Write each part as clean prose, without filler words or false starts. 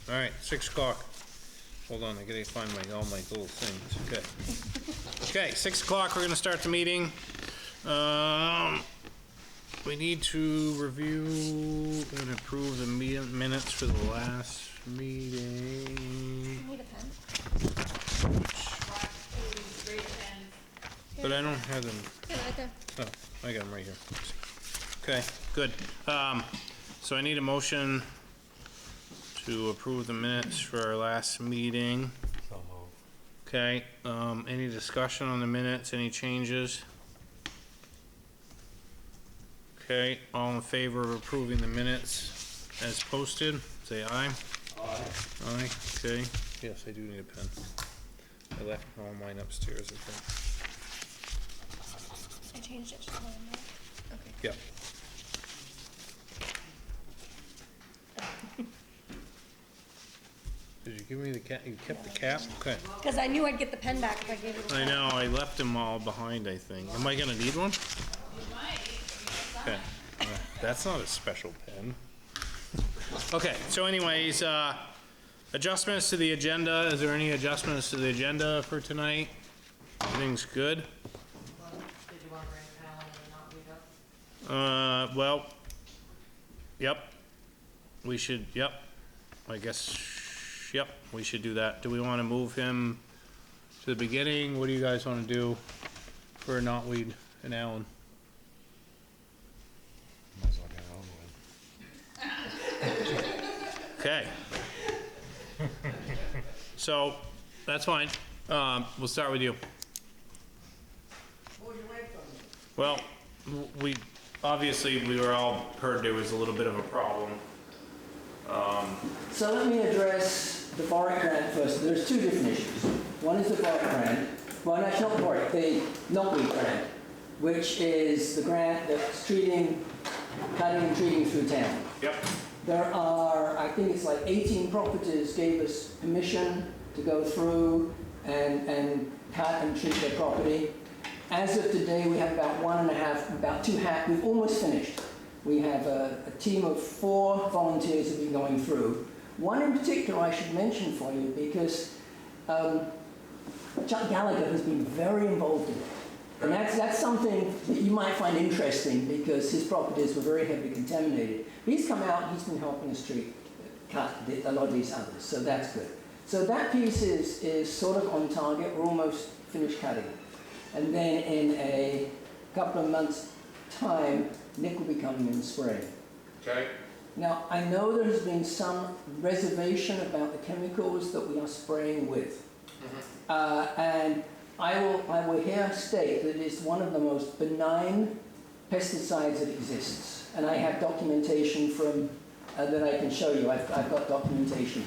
All right, 6 o'clock. Hold on, I gotta find all my little things, okay. Okay, 6 o'clock, we're gonna start the meeting. We need to review and approve the minutes for the last meeting. I need a pen. But I don't have them. Yeah, right there. Oh, I got them right here. Okay, good. So I need a motion to approve the minutes for our last meeting. So moved. Okay, any discussion on the minutes, any changes? Okay, all in favor of approving the minutes as posted, say aye. Aye. Aye, okay. Yes, I do need a pen. I left all mine upstairs, I think. I changed it to one more. Okay. Yep. Did you give me the cap? You kept the cap? Okay. Because I knew I'd get the pen back if I gave you the I pen. know, I left them all behind, I think. Am I gonna need one? Okay. That's not a special pen. Okay, so anyways, adjustments to the agenda. Is there any adjustments to the agenda for tonight? Everything's good? Did you want to bring Alan and not read up? Well, yep. We should, yep. I guess, yep, we should do that. Do we want to move him to the beginning? What do you guys want to do for Knotweed and Alan? Might as well get it over with. Okay. So, that's fine. We'll start with you. What would you like from me? Well, we were all heard there was a little bit of a problem. So let me address the Boric grant first. There's two different issues. One is the Boric grant. Well, no, it's not Boric, the Knotweed grant, which is the grant that's cutting and treating through town. Yep. There are, I think it's like 18 properties gave us permission to go through and cut and treat their property. As of today, we have about we've almost finished. We have a team of 4 volunteers that have been going through. One in particular I should mention for you because Chuck Gallagher has been very involved in it. And that's something that you might find interesting because his properties were very heavily contaminated. But he's come out, he's been helping us cut a lot of these others, so that's good. So that piece is sort of on target. We're almost finished cutting it. And then in a couple of months' time, Nick will be coming in spring. Okay. Now, I know there has been some reservation about the chemicals that we are spraying with. And I will here state that it is one of the most benign pesticides that exists. And I have documentation from that I can show you. I've got documentation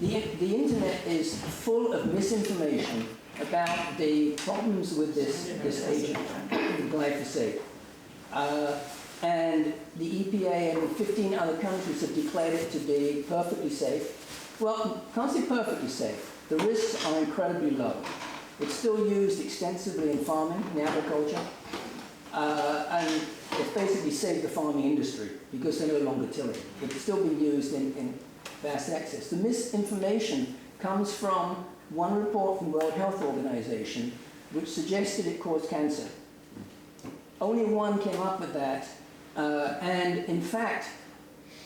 here. The internet is full of misinformation about the problems with this agent, glyphosate. And the EPA and 15 other countries have declared it to be perfectly safe. Well, can't say perfectly safe. The risks are incredibly low. It's still used extensively in farming, in agriculture, and it's basically saved the farming industry because they're no longer tilling. It's still being used in vast excess. The misinformation comes from one report from the World Health Organization which suggested it caused cancer. Only one came up with that, and in fact,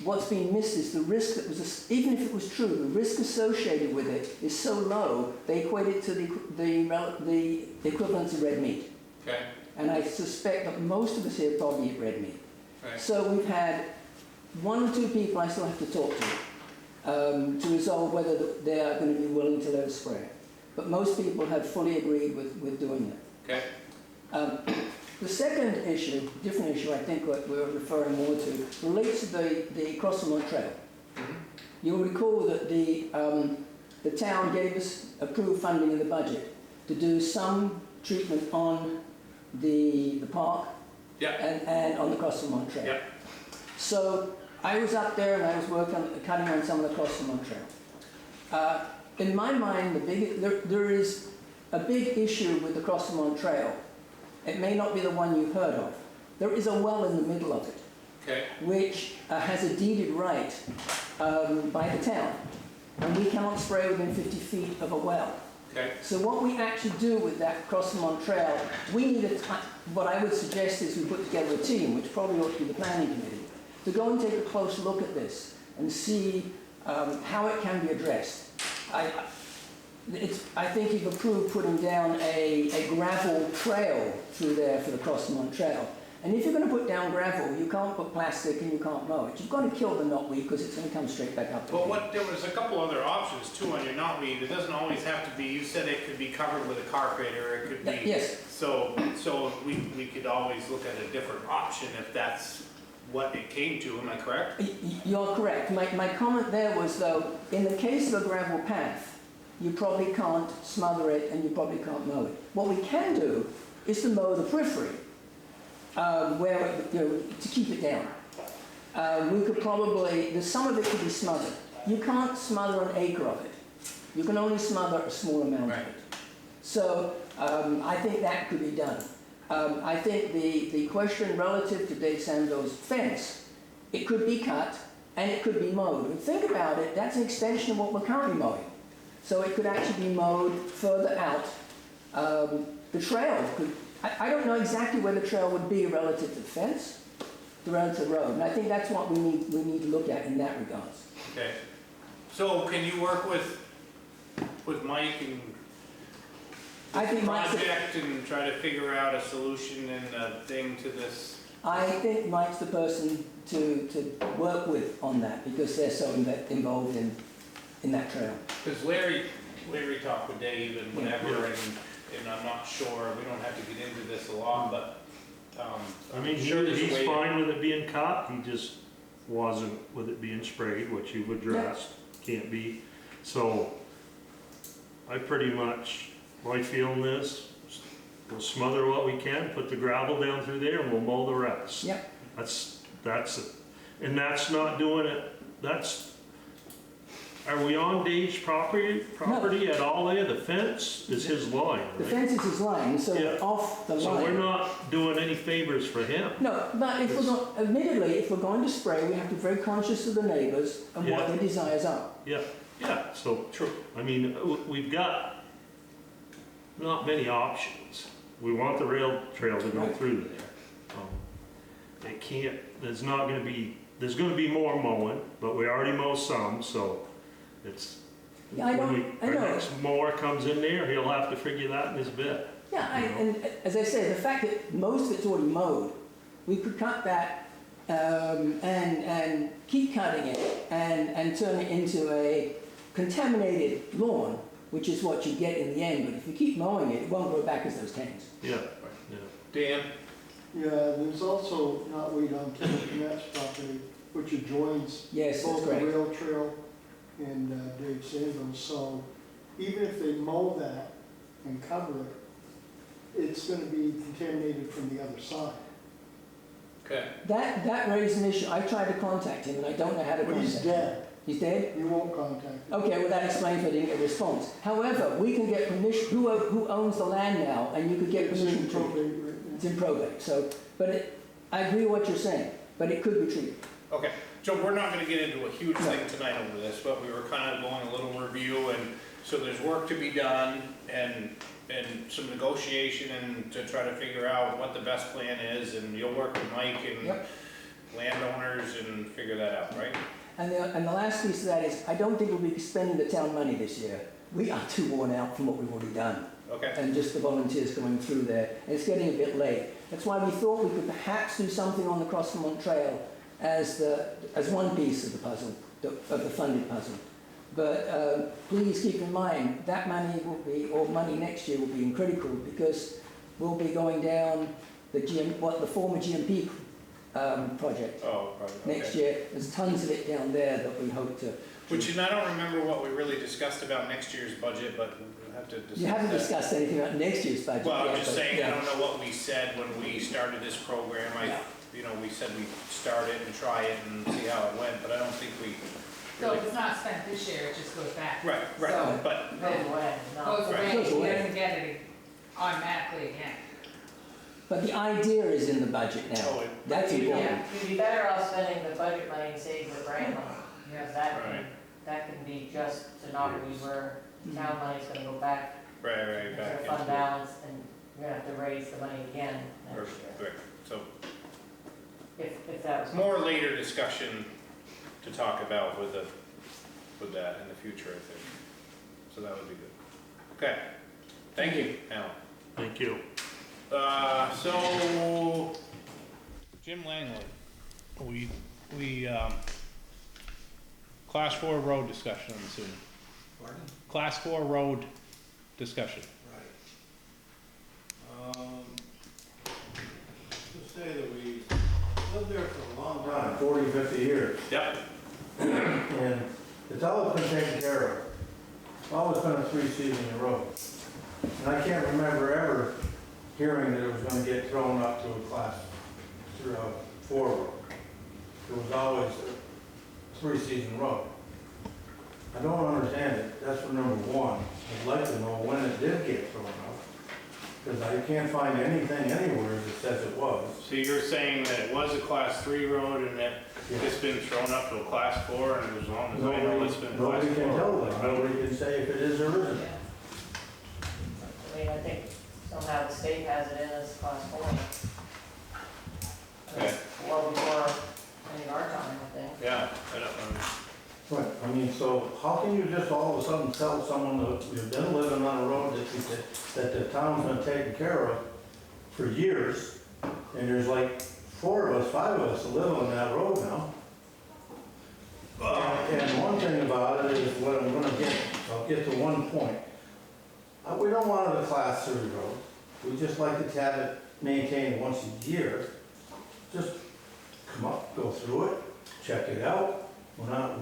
what's being missed is the risk that was, even if it was true, the risk associated with it is so low, they equate it to the equivalence of red meat. Okay. And I suspect that most of us here probably eat red meat. Okay. So we've had 1 or 2 people I still have to talk to resolve whether they are going to be willing to let us spray it. But most people have fully agreed with doing it. Okay. The second issue, different issue I think what we're referring more to, relates to the Cross Vermont Trail. You'll recall that the town gave us approved funding in the budget to do some treatment on the park and on the Cross Vermont Trail. Yep. So I was up there and I was cutting on some of the Cross Vermont Trail. In my mind, there is a big issue with the Cross Vermont Trail. It may not be the one you've heard of. There is a well in the middle of it, Okay. which has a deeded right by the town. and we cannot spray within 50 feet of a well. Okay. So what we actually do with that cross Vermont trail, we need what I would suggest is we put together a team, which probably ought to be the planning committee, to go and take a close look at this and see how it can be addressed. I think you've approved putting down a gravel trail through there for the cross Vermont trail. And if you're going to put down gravel, you can't put plastic and you can't mow it. You've got to kill the knotweed because it's going to come straight back up. Well, there was a couple other options too on your knotweed. It doesn't always have to be, you said it could be covered with a carpet or it could be. Yes. So we could always look at a different option if that's what it came to, am I correct? You're correct. My comment there was, though, in the case of a gravel path, you probably can't smother it and you probably can't mow it. What we can do is to mow the periphery, to keep it down. We could probably, some of it could be smothered. You can't smother an acre of it. You can only smother a small amount of it. So I think that could be done. I think the question relative to Dave Sando's fence, it could be cut and it could be mowed. And think about it, that's an extension of what we're currently mowing. So it could actually be mowed further out. The trail could, I don't know exactly where the trail would be relative to the fence, relative to the road. And I think that's what we need to look at in that regards. Okay. So can you work with Mike and I think project and try to figure out a solution and a thing to this? I think Mike's the person to work with on that because they're so involved in that trail. Because Larry talked with Dave and whatever, and I'm not sure, we don't have to get into this a lot, but I mean, he's fine with it being cut, he just wasn't with it being sprayed, which you've addressed, can't be. So, I pretty much, my feeling is, we'll smother what we can, put the gravel down through there, and we'll mow the rest. Yep. That's it. And that's not doing it, are we on Dave's property at all there? The fence is his line, right? The fence is his line, so Yeah. off the line. So we're not doing any favors for him. No, but admittedly, if we're going to spray, we have to be very conscious of the neighbors and what their desires are. Yeah, so, true. I mean, we've got not many options. We want the rail trail to go through there. It can't, there's gonna be more mowing, but we already mow some, so it's, Yeah, I know. next mower comes in there, he'll have to figure that in his bit. Yeah, and as I say, the fact that most of it's already mowed, we could cut that and keep cutting it and turn it into a contaminated lawn, which is what you get in the end. But if you keep mowing it, it won't grow back as those canes. Yeah. Dan? Yeah, there's also knotweed on Timothy Matt's property, which adjoins Yes, that's both the correct. rail trail and Dave Sando's. So even if they mow that and cover it, it's going to be contaminated from the other side. Okay. That raised an issue. I tried to contact him, and I don't know how to But contact he's him. dead. He's dead? You won't contact him. Okay, well that explains why I didn't get a response. However, we can get permission, who owns the land now, and you could get It's permission in to. probate right It's now. in probate, so, I agree with what you're saying, but it could be treated. Okay, so we're not gonna get into a huge thing tonight over this, but we were kind of going a little review, and so there's work to be done, and some negotiation, and to try to figure out what the best plan is, and you'll work with Mike and Yep. landowners and figure that out, right? And the last piece of that is, I don't think we'll be spending the town money this year. We are too worn out from what we've already done. Okay. And just the volunteers going through there. And it's getting a bit late. That's why we thought we could perhaps do something on the Cross Vermont Trail as one piece of the puzzle, of the funded puzzle. But please keep in mind, that money will be, or money next year will be critical because we'll be going down the former GMP project. Oh, probably, okay. Next year. There's tons of it down there that we hope to. Which, and I don't remember what we really discussed about next year's budget, but we'll have to discuss You haven't that. discussed anything about next year's budget. Well, I'm yet, just but, saying, yeah. I don't know what we said when we started this program. We said we'd start it and try it and see how it went, but I don't think we So really. if it's not spent this year, it just goes back. Right, So- but, Goes away, Goes he away. doesn't get it automatically again. But the idea is in the budget now. Oh, That's important. Yeah, you'd be better off spending the budget money and saving the grant money. Yes. That Right. can, that can be be just to not read where town money's gonna go back Right, into back the fund into. balance, and we're gonna have to raise the money again next year, Right, so if that was. more later discussion to talk about with that in the future, I think. So that would be good. Okay, thank you, Alan. Thank you. So, Jim Langley, class 4 road discussion, I'm assuming. Pardon? Class 4 road discussion. Right. Just say that we lived there for a long time, 40, 50 years, Yep. and it's always been taken care of. It's always been a three-season road. And I can't remember ever hearing that it was gonna get thrown up to a class 4 road. It was always a three-season road. I don't understand it, that's for number one. I'd like to know when it did get thrown up, because I can't find anything anywhere that says it was. So you're saying that it was a class 3 road and that Yeah. it's been thrown up to a class 4, and as long as I know it's been a class 4. Nobody can tell that, nobody can say if it is or isn't. Yeah. I mean, I think somehow the state has it in as class 4. Okay. Well before any of our time, I think. Yeah, I don't know. Right, I mean, so how can you just all of a sudden tell someone that you've been living on a road that the town's been taking care of for years, and there's like 4 of us, 5 of us that live on that road now? And one thing about it is what I'm gonna get, I'll get to one point. We don't want it a class 3 road. We just like to have it maintained once a year. Just come up, go through it, check it out.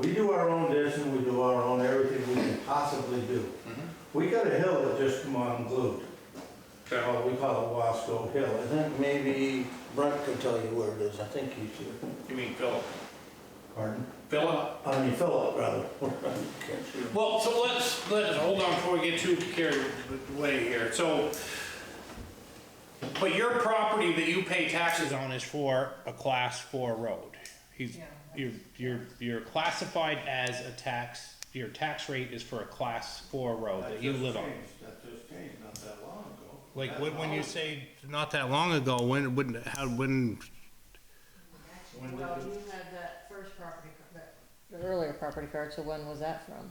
We do our own ditching, we do our own everything we can possibly do. We got a hill that just come unglued. Okay. We call it Wasco Hill. I think maybe Brent could tell you where it is. I think he's here. You mean Philip? Pardon? Philip? I mean Philip, rather. Well, so let's hold on before we get too carried away here. So, but your property that you pay taxes on is for a class 4 road. You're classified as a tax, your tax rate is for a class 4 road that you live on. That just changed not that long ago. Like, when you say not that long ago, when Well, you had that first property, the earlier property card, so when was that from?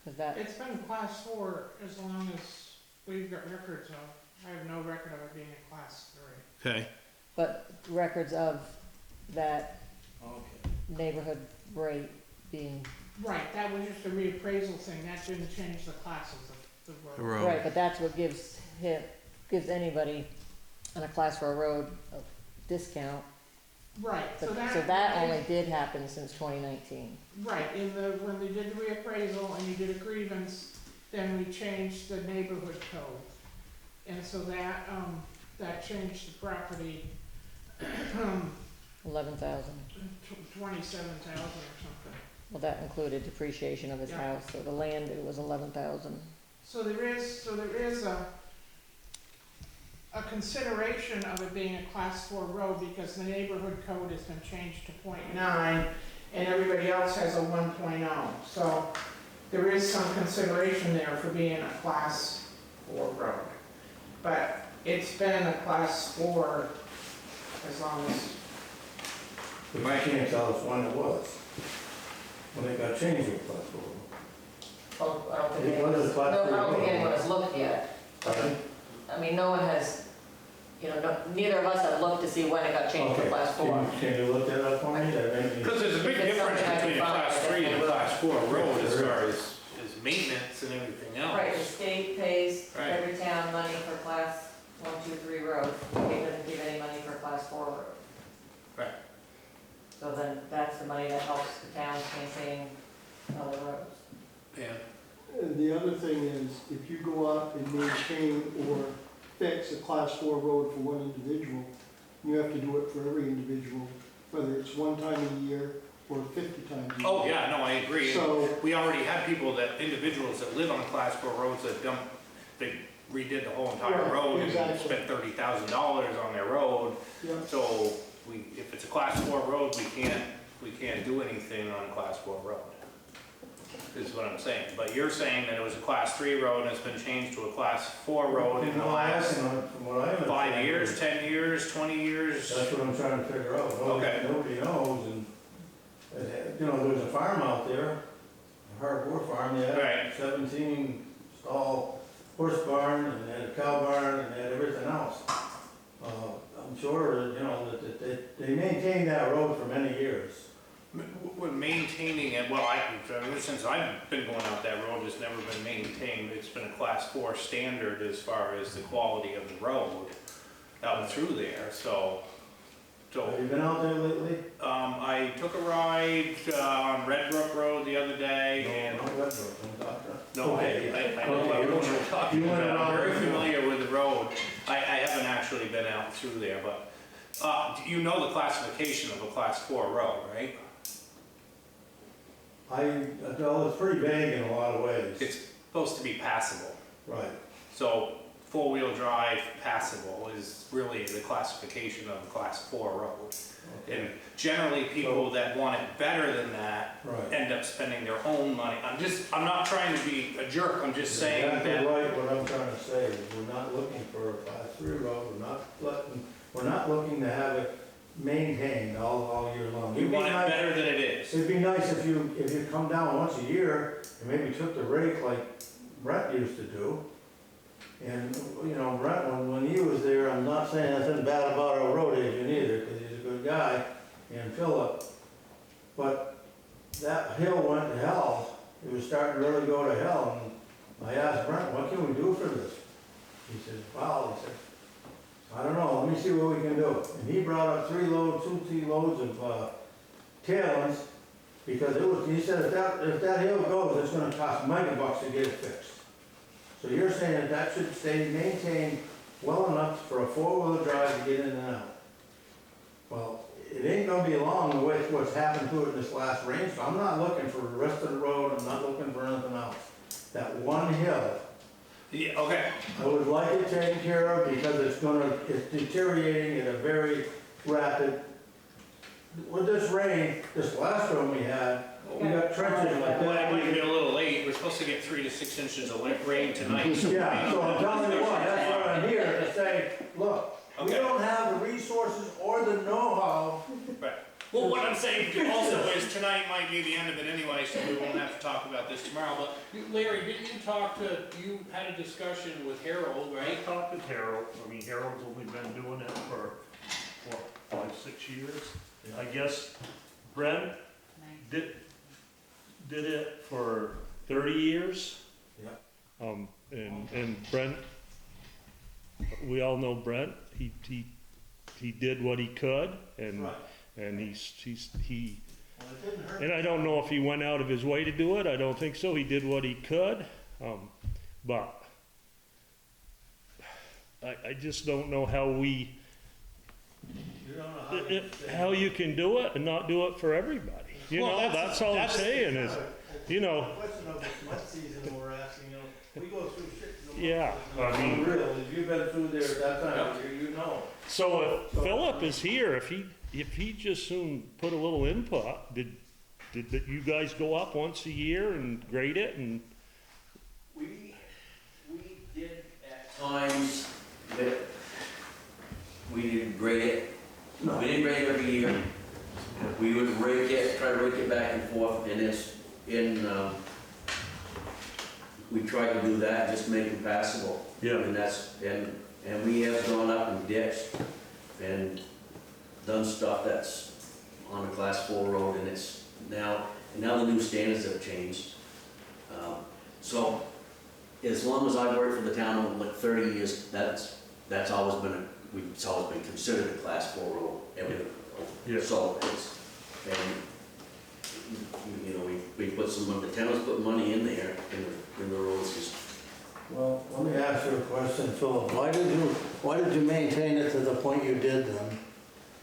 Cause that, It's been class 4 as long as we've got records of. I have no record of it being a class 3. okay, but records of that Okay. neighborhood rate being, Right, that was just a reappraisal thing, that didn't change the classes of the road. right, but that's what gives anybody on a class 4 road a discount. Right, So so that. so that only did happen since 2019. Right, when they did the reappraisal and you did a grievance, then we changed the neighborhood code. And so that changed the property, 11,000. 27,000 or something. Well, that included depreciation of his Yeah. house, so the land, it was 11,000. So there is a consideration of it being a class 4 road because the neighborhood code has been changed to .9 and everybody else has a 1.0. So there is some consideration there for being a class 4 road. But it's been a class 4 as long as, But you can't tell us when it was. When it got changed to class 4. Well, I don't think It anyone, was a class 3 I don't think road. anyone has looked yet. Pardon? I mean, no one has, neither of us have looked to see when it got changed to Okay. class 4. Can you look that up for me? That may be- because there's a big If it's difference something I can between a find, class I 3 and a definitely class 4 road as There far is. as maintenance and everything else. Right, the state pays Right. every town money for class 1, 2, 3 roads. The state doesn't give any money for class 4 road. Right. So then that's the money that helps the towns maintain other roads. Yeah. The other thing is, if you go out and maintain or fix a class 4 road for one individual, you have to do it for every individual, whether it's one time a year or 50 times a year. Oh, yeah, no, I agree. So- We already had individuals that live on class 4 roads that they redid the whole entire Right, road and exactly. spent $30,000 on their road. Yeah. So if it's a class 4 road, we can't do anything on a class 4 road. is what I'm saying. But you're saying that it was a class 3 road and it's been changed to a class 4 road in the last From what I understand. 5 years, 10 years, 20 years? That's what I'm trying to figure out. Okay. Nobody knows, and, you know, there's a farm out there, a hardwood farm, they Right. had 17 stall horse barn, and they had a cow barn, and they had everything else. I'm sure, that, you know, that they maintained that road for many years. We're maintaining it, well, ever since I've been going out that road, it's never been maintained. It's been a class 4 standard as far as the quality of the road out through there, Have you been out there lately? I took a ride on Red Brook Road the other day, and No, not Red Brook, I'm talking. no, I know what road you're talking You went about. I'm around- very familiar with the road. I haven't actually been out through there, but you know the classification of a class 4 road, right? Well, it's pretty vague in a lot of ways. It's supposed to be passable. Right. So 4-wheel drive passable is really the classification of a class 4 road. And generally, people that want it better than that Right. end up spending their own money. I'm not trying to be a jerk, I'm just saying Exactly that. right, what I'm trying to say is we're not looking for a class 3 road, we're not looking to have it maintained all year long. We It'd be want it nice- better than it is. It'd be nice if you come down once a year and maybe took the rake like Brett used to do. And, you know, Brett, when he was there, I'm not saying anything bad about our road agent either, because he's a good guy, and Philip, but that hill went to hell. It was starting to really go to hell, and I asked Brent, what can we do for this? He said, well, he said, I don't know, let me see what we can do. And he brought up 2 loads of tailings, because he said if that hill goes, it's gonna cost $90 to get it fixed. So you're saying that should stay maintained well enough for a 4-wheel drive to get in and out. Well, it ain't gonna be long with what's happened to it this last rain, so I'm not looking for the rest of the road, I'm not looking for anything else. That one hill, Yeah, okay. I would like it taken care of because it's deteriorating at a very rapid. With this rain, this last one we had, we got trenches like Well, it might that. be a little late. We're supposed to get 3 to 6 inches of rain tonight. Yeah, so I'm telling you what, that's what I'm here to say, look, we Okay. don't have the resources or the know-how. Right. Well, what I'm saying also is tonight might be the end of it anyway, so we won't have to talk about this tomorrow. But Larry, didn't you had a discussion with Harold, I right? talked with Harold, I mean, Harold's only been doing it for, what, 5, 6 years? I guess Brent did it for 30 years. Yeah. And Brent, we all know Brent, he did what he could, and, Right. and he, Well, it didn't hurt. and I don't know if he went out of his way to do it, I don't think so, he did what he could, but I just don't know how You don't know how you can do it and not do it for everybody. You Well, know, that's all I'm saying is, you know, Question of this mud season we're asking, you know, we go through shit in the Yeah, mud. I mean- Real, if you've been through there at that time of year, you know. so if Philip is here, if he just soon put a little input, did you guys go up once a year and grade it and? We did at times, that we didn't grade it. No. We didn't grade it every year. We would rake it, try to rake it back and forth, and we tried to do that, just make it passable. Yeah. And we have gone up and ditched and done stuff that's on a class 4 road, and it's now the new standards have changed. So as long as I've worked for the town, like 30 years, it's always been considered a class 4 road. Yeah. So it's, and, you know, we put some money, the town's put money in there, in the roads, just, Well, let me ask you a question, Philip. Why did you maintain it to the point you did then?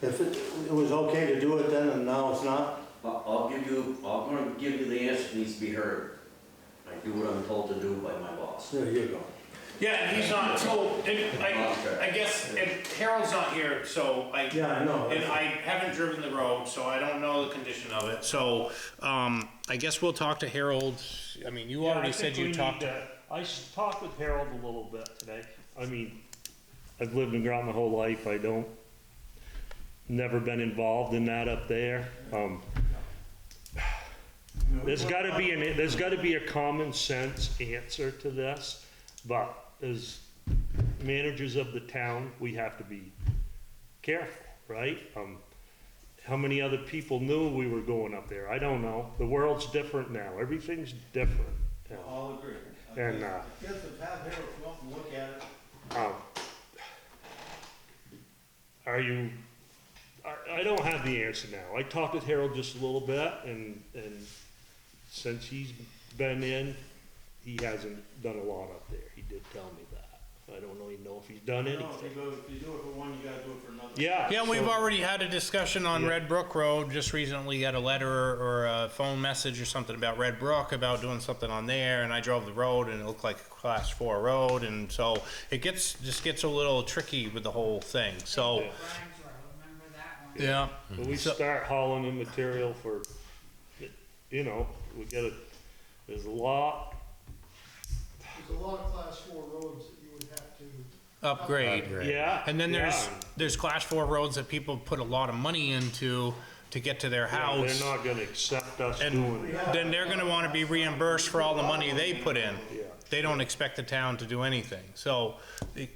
If it was okay to do it then and now it's not? I'm gonna give you the answer that needs to be heard. I do what I'm told to do by my boss. There you go. Yeah, and he's not, so, I guess, if Harold's not here, so Yeah, I know. and I haven't driven the road, so I don't know the condition of it, so, I guess we'll talk to Harold. I mean, you Yeah, already I said think you we talked need to. talked with Harold a little bit today. I mean, I've lived in Groton my whole life, never been involved in that up there. There's gotta be a common sense answer to this, but as managers of the town, we have to be careful, right? How many other people knew we were going up there? I don't know. The world's different now. Everything's different. I'll agree. And, I guess if have Harold come up and look at it. Are you, I don't have the answer now. I talked with Harold just a little bit, and since he's been in, he hasn't done a lot up there. He did tell me that. I don't even know if he's done No, anything. if you do it for one, you gotta do it for another. Yeah. Yeah, we've so- already had a discussion on Yeah. Red Brook Road, just recently got a letter or a phone message or something about Red Brook, about doing something on there, and I drove the road and it looked like a class 4 road, and so it just gets a little tricky with the whole thing, so, Remember that one? yeah. When we So- start hauling in material for, we gotta, there's a lot. There's a lot of class 4 roads that you would have to. Upgrade. Yeah. And then yeah. there's class 4 roads that people put a lot of money into to get to their Yeah, house. they're not gonna accept us And doing that. then they're gonna wanna be reimbursed for all the money they put in. Yeah. They don't expect the town to do anything, so, it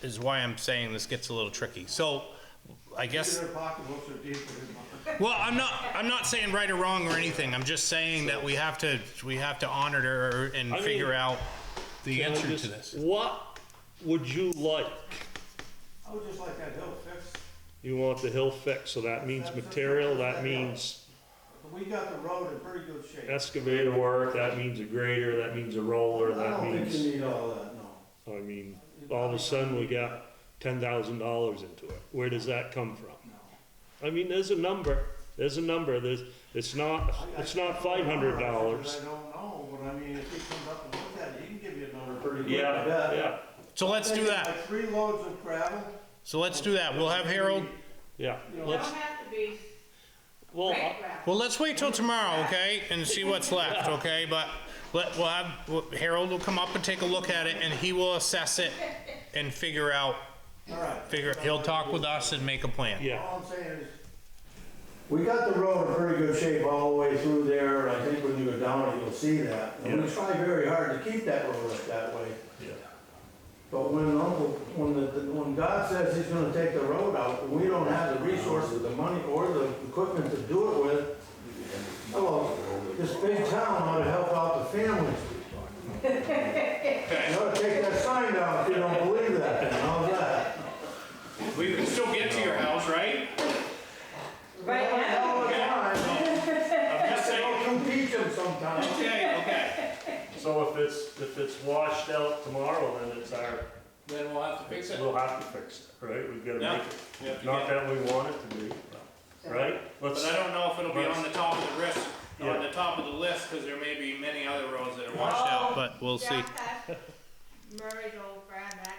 is why I'm saying this gets a little tricky. So, I guess, Their pocketbooks are deeper than mine. well, I'm not saying right or wrong or anything, I'm just saying that we have to honor her and I mean, figure out the Can I answer to just- this. What would you like? I would just like that hill fixed. You want the hill fixed, so that means material, that means We got the road in pretty good shape. excavator work, that means a grader, that means a roller, I that don't think means, you need all that, no. I mean, all of a sudden we got $10,000 into it. Where does that come from? I mean, there's a number, it's not $500. I don't know, but I mean, if he comes up and looks at it, he can give you a number pretty good. I Yeah, bet. yeah, So let's do that, Like 3 loads of gravel. so let's do that, we'll have Harold, yeah. You know, Don't Let's, have to be well, great gravel. well, let's wait till tomorrow, okay, and see what's left, okay, but Harold will come up and take a look at it, and he will assess it and figure out, all right. he'll talk with us and make a plan. yeah, All I'm saying is, we got the road in pretty good shape all the way through there, and I think when you go down it, you'll see that. And we Yeah. try very hard to keep that road up that way. yeah. But when God says he's gonna take the road out, we don't have the resources, the money, or the equipment to do it with, well, this big town ought to help out the families. You ought to take that sign down if you don't believe that, then how's that? We can still get to your house, right? Right now? All the time. I'm just saying. Don't come teach them sometimes. Okay. So if it's washed out tomorrow, then it's Then we'll have to fix we'll have to fix it, right? We've gotta Yeah. make it, not that we want it to be, right? But Let's, I don't know if it'll be on the top of the list, Yeah. on the top of the list, because there may be many other roads that are washed out, but we'll see. Down past Murray's old Brad Max,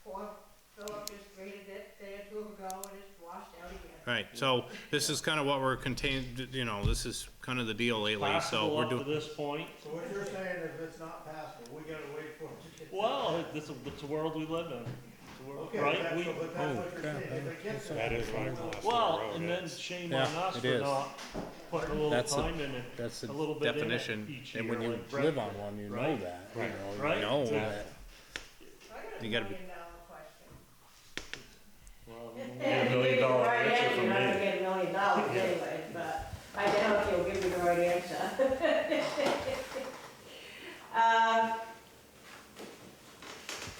poor Philip just graded it a day or 2 ago and it's washed out again. Right, so this is kind of what we're contained, this is kind of the deal lately, so passable we're up to doing. this point. So what you're saying is it's not passable, we gotta wait for it to get. Well, it's the world we live in, Okay, right? that's, We, but that's what you're saying, if it gets. That is right. well, and then shame on Yeah, us it for is. not putting a little That's the- time in it. That's the a little bit in it definition, each and when year, you like Brett live on did, one, you know right? that, Right. you Right, know exactly. that. I got You a gotta be- $1 million question. Well, If $1 you give me million the right answer answer, from you're not gonna me. get $1 million anyways, but I doubt if you'll give me the right answer.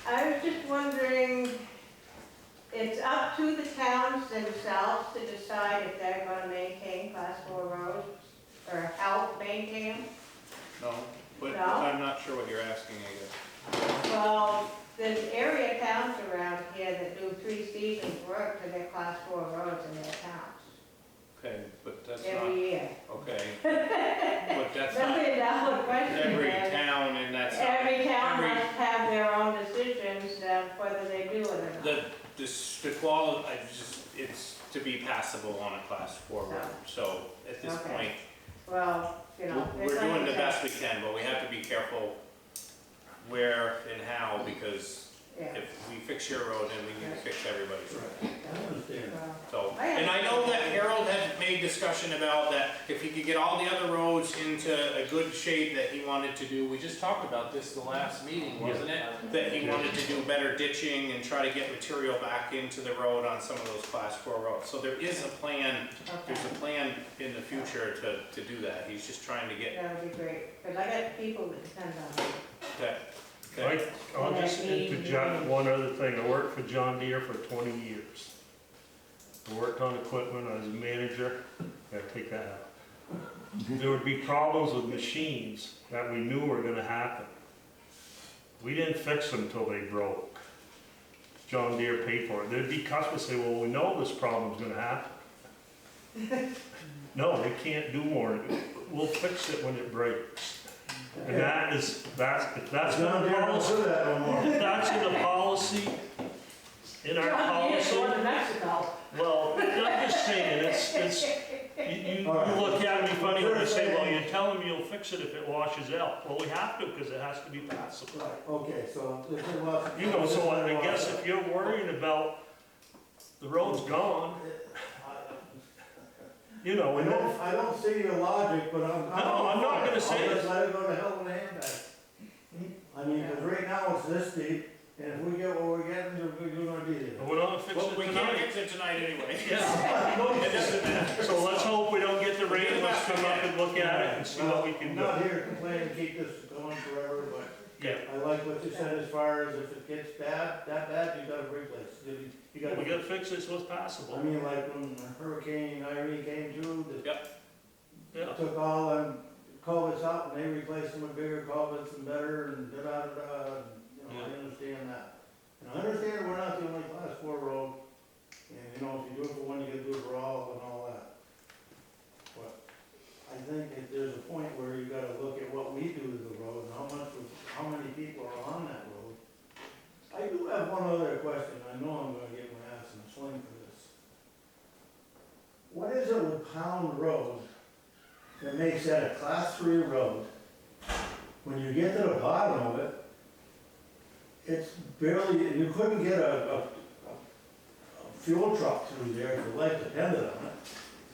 I was just wondering, it's up to the towns themselves to decide if they're gonna maintain class 4 roads, or help maintain them. No, but No? I'm not sure what you're asking, I guess. Well, there's area towns around here that do 3 seasons work to their class 4 roads in their towns, Okay, but that's not, every year. okay. But that's not $1 million question. every there. town, and that's not. Every town every- must have their own of whether they do it or not. it's to be passable on a class 4 road, so at this Okay. point, Well, you know. we're it's like doing I the said, best we can, but we have to be careful where and how, because Yeah. if we fix your road, then we need to fix everybody's road. I understand. So, I and I know that Harold had made discussion about that, if he could get all the other roads into a good shape that he wanted to do, we just talked about this the last meeting, wasn't it? That he wanted to do better ditching and try to get material back into the road on some of those class 4 roads. So there is a plan, there's a plan in the future to do that, he's just trying to get That would be great, because I got people that depend on me. that. I'll just interject one other thing. I worked for John Deere for 20 years. I worked on equipment, I was a manager, gotta take that out. There would be problems with machines that we knew were gonna happen. We didn't fix them until they broke. John Deere paid for it. There'd be customers say, well, we know this problem's gonna happen. No, they can't do more. We'll fix it when it breaks. And that's in the policy, that's in the policy, in our policy. John Deere's going to Mexico. Well, I'm just saying, you look at me funny when I say, well, you tell them you'll fix it if it washes out. Well, we have to, because it has to be passable. Right, okay, so if it was. You know, so I guess if you're worrying about the road's gone, you know, and then, I don't see your logic, but I'm not gonna say I'll it. just let it go to hell in a handbag. I mean, because right now it's this deep, and if we get what we're getting, you're gonna be there. we're not fixing it We can't tonight. fix it tonight anyway. Yeah. It doesn't matter. So let's hope we don't get the rain, let's come up and look at it and see what we can I'm do. not here to complain and keep this going forever, but Yeah, I like what you said as far as if it gets bad, that bad, you gotta replace. You gotta. we gotta fix it so it's passable. I mean, like when Hurricane Irene came through, they Yeah, took all them culverts out and they replaced them with bigger culverts and better and da-da-da-da, and, you know, I understand that. And I understand we're not the only class 4 road, and, you know, if you do it for one, you gotta do it for all and all that. But I think that there's a point where you gotta look at what we do to the road and how many people are on that road. I do have one other question, I know I'm gonna get my ass in a sling for this. What is it with Pound Road that makes that a class 3 road? When you get to the bottom of it, it's barely, you couldn't get a fuel truck through there if your life depended on it.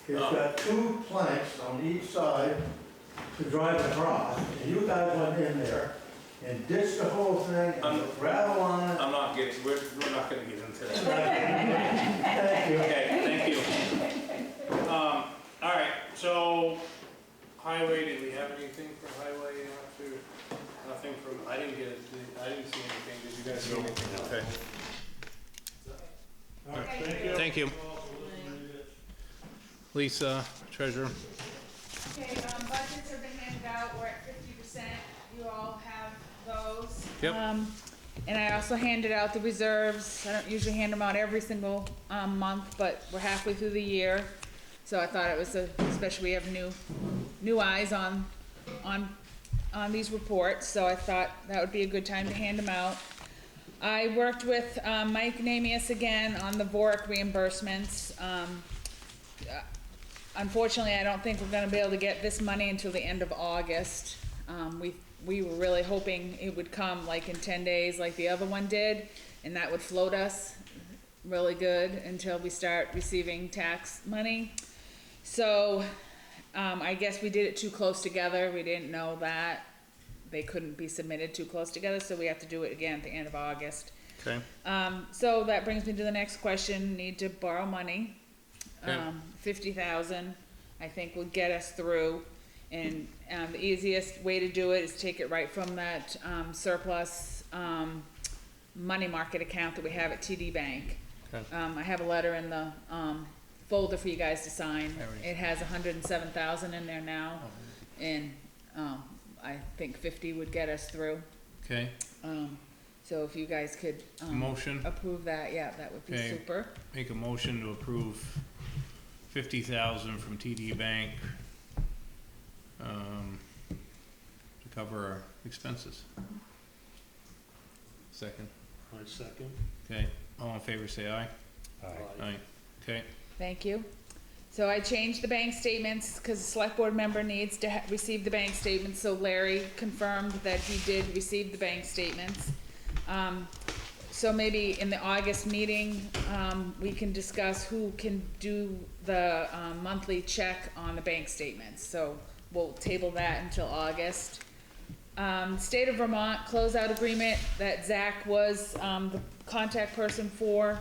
It's got 2 planks on each side to drive across, and you guys went in there and ditched the whole thing and put gravel on it. we're not gonna get into that. Thank you. Okay, thank you. All right, so highway, did we have anything for highway after? Nothing from, I didn't see anything, did you guys see anything? Okay. all right, thank you. Thank you. Lisa, treasurer. Okay, budgets have been handed out, we're at 50%, you all have those. Yep. And I also handed out the reserves, I don't usually hand them out every single, month, but we're halfway through the year. So I thought it was especially we have new eyes on these reports, so I thought that would be a good time to hand them out. I worked with, Mike Namias again on the VORC reimbursements. Unfortunately, I don't think we're gonna be able to get this money until the end of August. We were really hoping it would come like in 10 days like the other one did, and that would float us really good until we start receiving tax money. So, I guess we did it too close together. We didn't know that they couldn't be submitted too close together, so we have to do it again at the end of August. Okay. So that brings me to the next question, need to borrow money. Okay. 50,000, I think will get us through. And, the easiest way to do it is take it right from that, surplus, money market account that we have at TD Bank. Okay. I have a letter in the, folder for you guys to sign. Alright. It has 107,000 in there now, and, I think 50 would get us through. Okay, So if you guys could, motion, approve that, yeah, that would be Okay. super. make a motion to approve 50,000 from TD Bank, to cover our expenses. Second. I second. Okay, all in favor, say aye. Aye. Okay, Thank you. So I changed the bank statements, cause the select board member needs to receive the bank statements, so Larry confirmed that he did receive the bank statements. So maybe in the August meeting, we can discuss who can do the, monthly check on the bank statements, so we'll table that until August. State of Vermont closeout agreement that Zach was, the contact person for.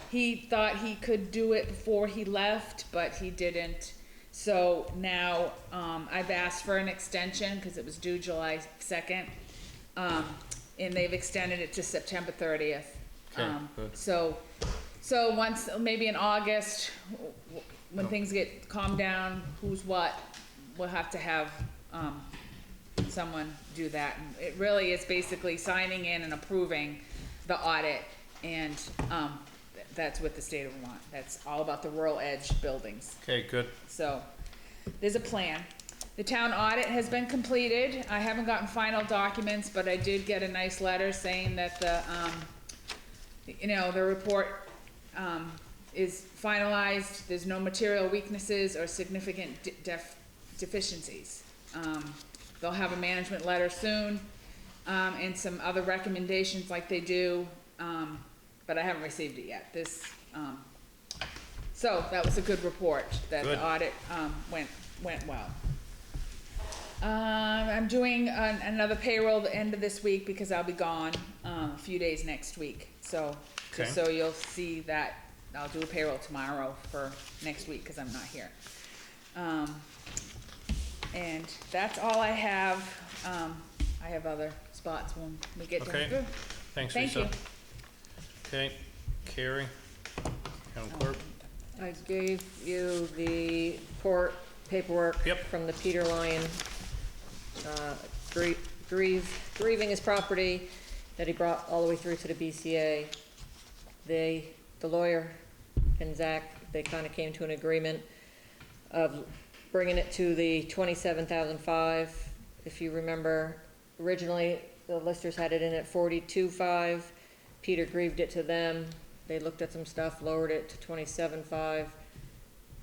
He thought he could do it before he left, but he didn't. So now, I've asked for an extension, cause it was due July 2nd. And they've extended it to September 30th. Okay, good. So once, maybe in August, when things get calmed down, who's what, we'll have to have, someone do that. And it really is basically signing in and approving the audit, and, that's with the state of Vermont. That's all about the rural edge buildings. okay, good. So, there's a plan. The town audit has been completed. I haven't gotten final documents, but I did get a nice letter saying that the, the report, is finalized. There's no material weaknesses or significant deficiencies. They'll have a management letter soon, and some other recommendations like they do, but I haven't received it yet. So that was a good report, that Good. the audit, went well. I'm doing another payroll the end of this week because I'll be gone, a few days next week. So, just Okay. so you'll see that, I'll do a payroll tomorrow for next week, cause I'm not here. And that's all I have. I have other spots when we get Okay. done. Thanks, Thank Lisa. you. Okay, Carrie, town clerk. I gave you the court paperwork Yep. from the Peter Lyon, grieving his property that he brought all the way through to the BCA. The lawyer and Zach, they kinda came to an agreement of bringing it to the 27,005. If you remember, originally, the listers had it in at 42.5. Peter grieved it to them. They looked at some stuff, lowered it to 27.5.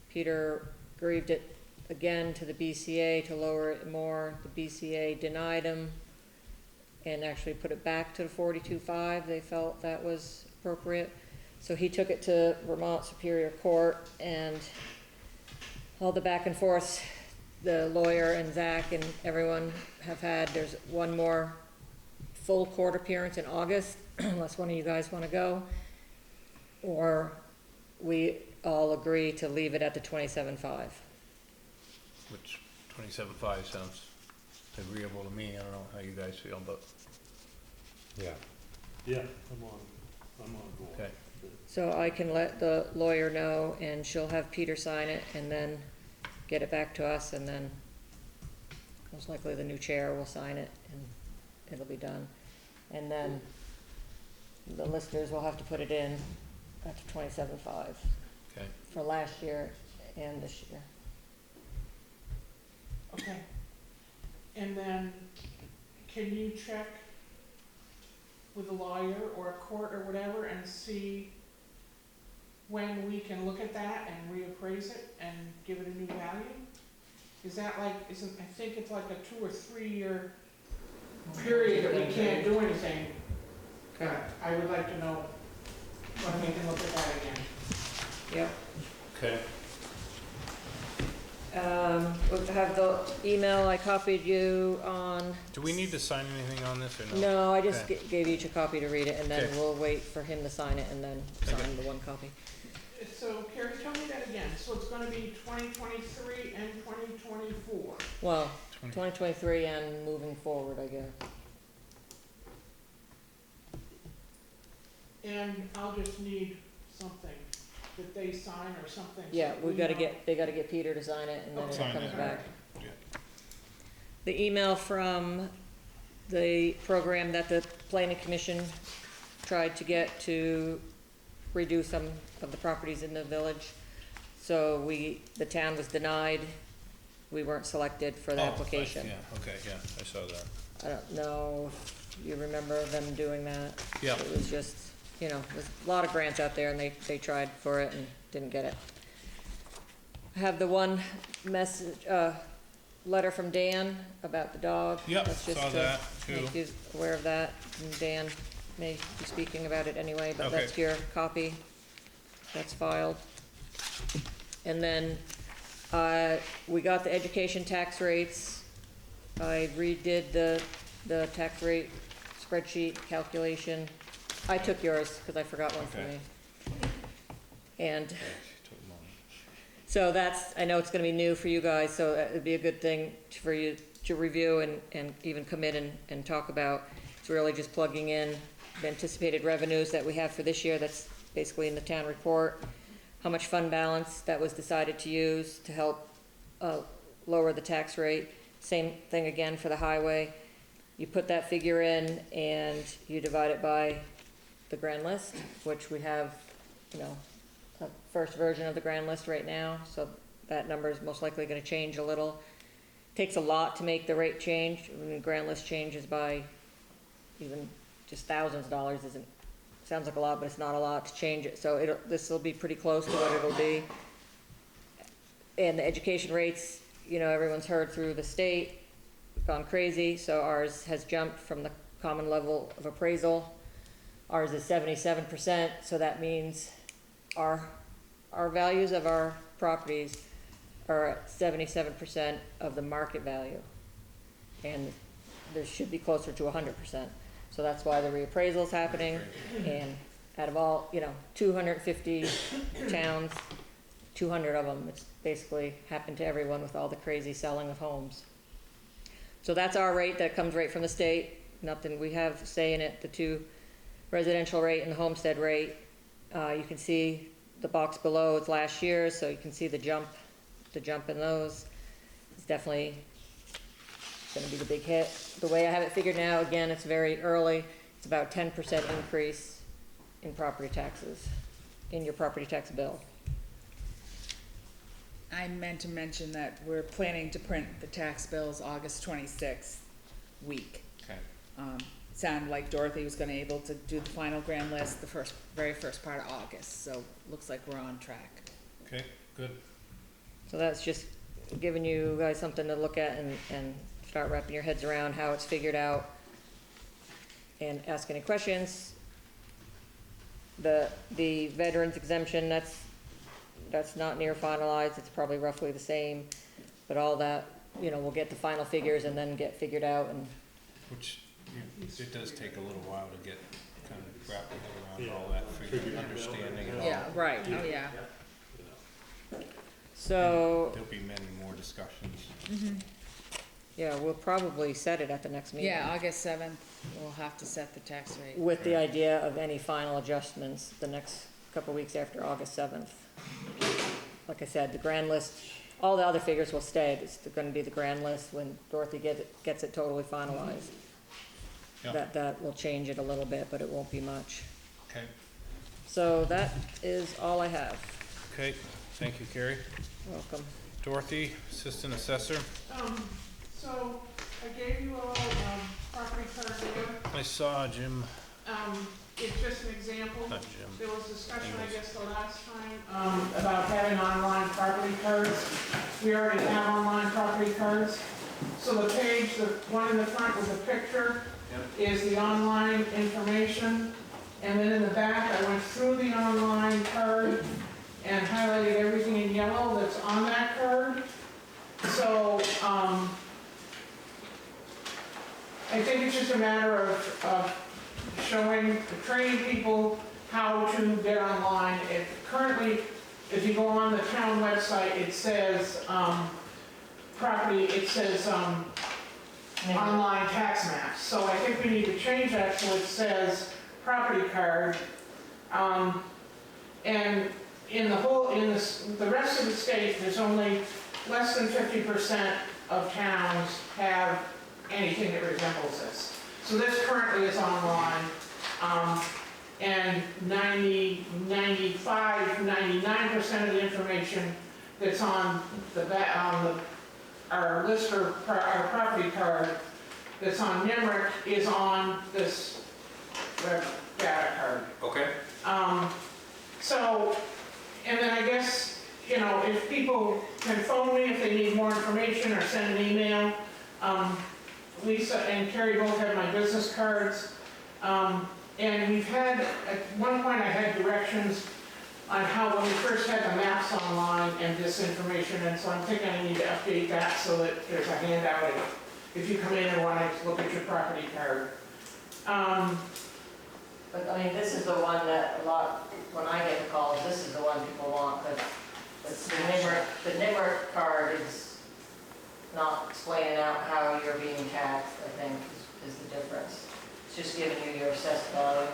Peter grieved it again to the BCA to lower it more. The BCA denied him and actually put it back to the 42.5. They felt that was appropriate. So he took it to Vermont Superior Court, and all the back and forth the lawyer and Zach and everyone have had, there's one more full court appearance in August, unless one of you guys wanna go. Or we all agree to leave it at the 27.5. Which 27.5 sounds agreeable to me. I don't know how you guys feel, but, Yeah, I'm on board. okay. So I can let the lawyer know, and she'll have Peter sign it, and then get it back to us, and then most likely the new chair will sign it, and it'll be done. And then the listers will have to put it in at the 27.5 Okay. for last year and this year. Okay. And then, can you check with a lawyer or a court or whatever and see when we can look at that and reappraise it and give it a new value? Is that like, I think it's like a 2 or 3 year period that we can't do anything. But I would like to know when we can look at that again. Yep. Okay. We'll have the email I copied you on. Do we need to sign anything on this or no? No, I just Okay. gave each a copy to read it, and then Okay. we'll wait for him to sign it and then Okay. sign the one copy. So Carrie, tell me that again. So it's gonna be 2023 and 2024. Well, 2023 and moving forward, I guess. And I'll just need something that they sign or something. so Yeah, that we gotta know. they gotta get Peter to sign it, and then it Sign comes it. back. Yeah. The email from the program that the planning commission tried to get to redo some of the properties in the village. So the town was denied. We weren't selected for the Oh, right, application. Yeah, okay, yeah, I saw that. I don't know you remember them doing that. Yeah. It was just, you know, there's a lot of grants out there and they tried for it and didn't get it. I have the one message, letter from Dan about the dog. Yep, That's just saw to that too. make you aware of that, and Dan may be speaking about it anyway, but Okay. that's your copy. That's filed. And then, we got the education tax rates. I redid the tax rate spreadsheet calculation. I took yours, because I forgot one for Okay. me. And so that's, I know it's gonna be new for you guys, so it'd be a good thing for you to review and even come in and talk about. It's really just plugging in the anticipated revenues that we have for this year, that's basically in the town report. How much fund balance that was decided to use to help lower the tax rate. Same thing again for the highway. You put that figure in and you divide it by the grand list, which we have, you know, a first version of the grand list right now, so that number is most likely gonna change a little. Takes a lot to make the rate change. When the grand list changes by even just thousands of dollars isn't, sounds like a lot, but it's not a lot to change it, so this will be pretty close to what it'll be. And the education rates, you know, everyone's heard through the state, gone crazy, so ours has jumped from the common level of appraisal. Ours is 77%, so that means our values of our properties are at 77% of the market value. And this should be closer to 100%. So that's why the reappraisal is happening, and out of all, you know, 250 towns, 200 of them, it's basically happened to everyone with all the crazy selling of homes. So that's our rate, that comes right from the state, nothing, we have say in it, the two residential rate and the homestead rate. You can see the box below is last year, so you can see the jump in those. It's definitely gonna be the big hit. The way I have it figured now, again, it's very early, it's about 10% increase in property taxes, in your property tax bill. I meant to mention that we're planning to print the tax bills August 26th week. Okay. It sounded like Dorothy was gonna able to do the final grand list the very first part of August, so looks like we're on track. Okay, good. So that's just giving you guys something to look at and start wrapping your heads around how it's figured out, and ask any questions. The veterans exemption, that's not near finalized, it's probably roughly the same, but all that, you know, we'll get the final figures and then get figured out, and Which, it does take a little while to get kind of wrap your head around all that, figure, understanding it all. Yeah, right, oh yeah. so, There'll be many more discussions. yeah, we'll probably set it at the next meeting. Yeah, August 7th, we'll have to set the tax rate. With the idea of any final adjustments the next couple weeks after August 7th. Like I said, the grand list, all the other figures will stay, it's gonna be the grand list when Dorothy gets it totally finalized. Yeah. That will change it a little bit, but it won't be much. Okay, So that is all I have. okay, thank you, Carrie. Welcome. Dorothy, Assistant Assessor. So I gave you all, property card data. I saw Jim, It's just an example. not Jim. There was discussion, I guess, the last time, about having online property cards. We already have online property cards. So the page, the one in the front with the picture is the online information. And then in the back, I went through the online card and highlighted everything in yellow that's on that card. So, I think it's just a matter of training people how to get online. Currently, if you go on the town website, it says, online tax maps. So I think we need to change that so it says property card. And in the rest of the state, there's only less than 50% of towns have anything that resembles this. So this currently is online, and 99% of the information that's on our list or our property card that's on NIMRIC is on this data card. Okay. So, and then I guess, you know, if people can phone me if they need more information or send an email. Lisa and Carrie both have my business cards. And we've had, at one point I had directions on how, when we first had the maps online and this information, and so I'm thinking I need to update that so that there's a handout if you come in and want to look at your property card. But I mean, this is the one that a lot, when I get the calls, this is the one people want, but the NIMRIC card is not explaining out how you're being taxed, I think, is the difference. It's just giving you your assessed value.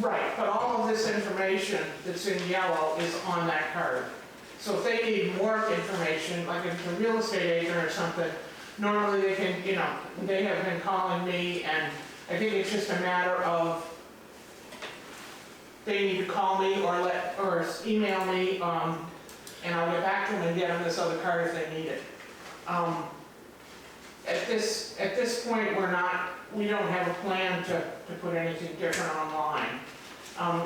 Right, but all of this information that's in yellow is on that card. So if they need more information, like if it's a real estate agent or something, normally they can, you know, they have been calling me, and I think it's just a matter of they need to call me or email me, and I'll get back to them and get them this other card if they need it. At this point, we don't have a plan to put anything different online.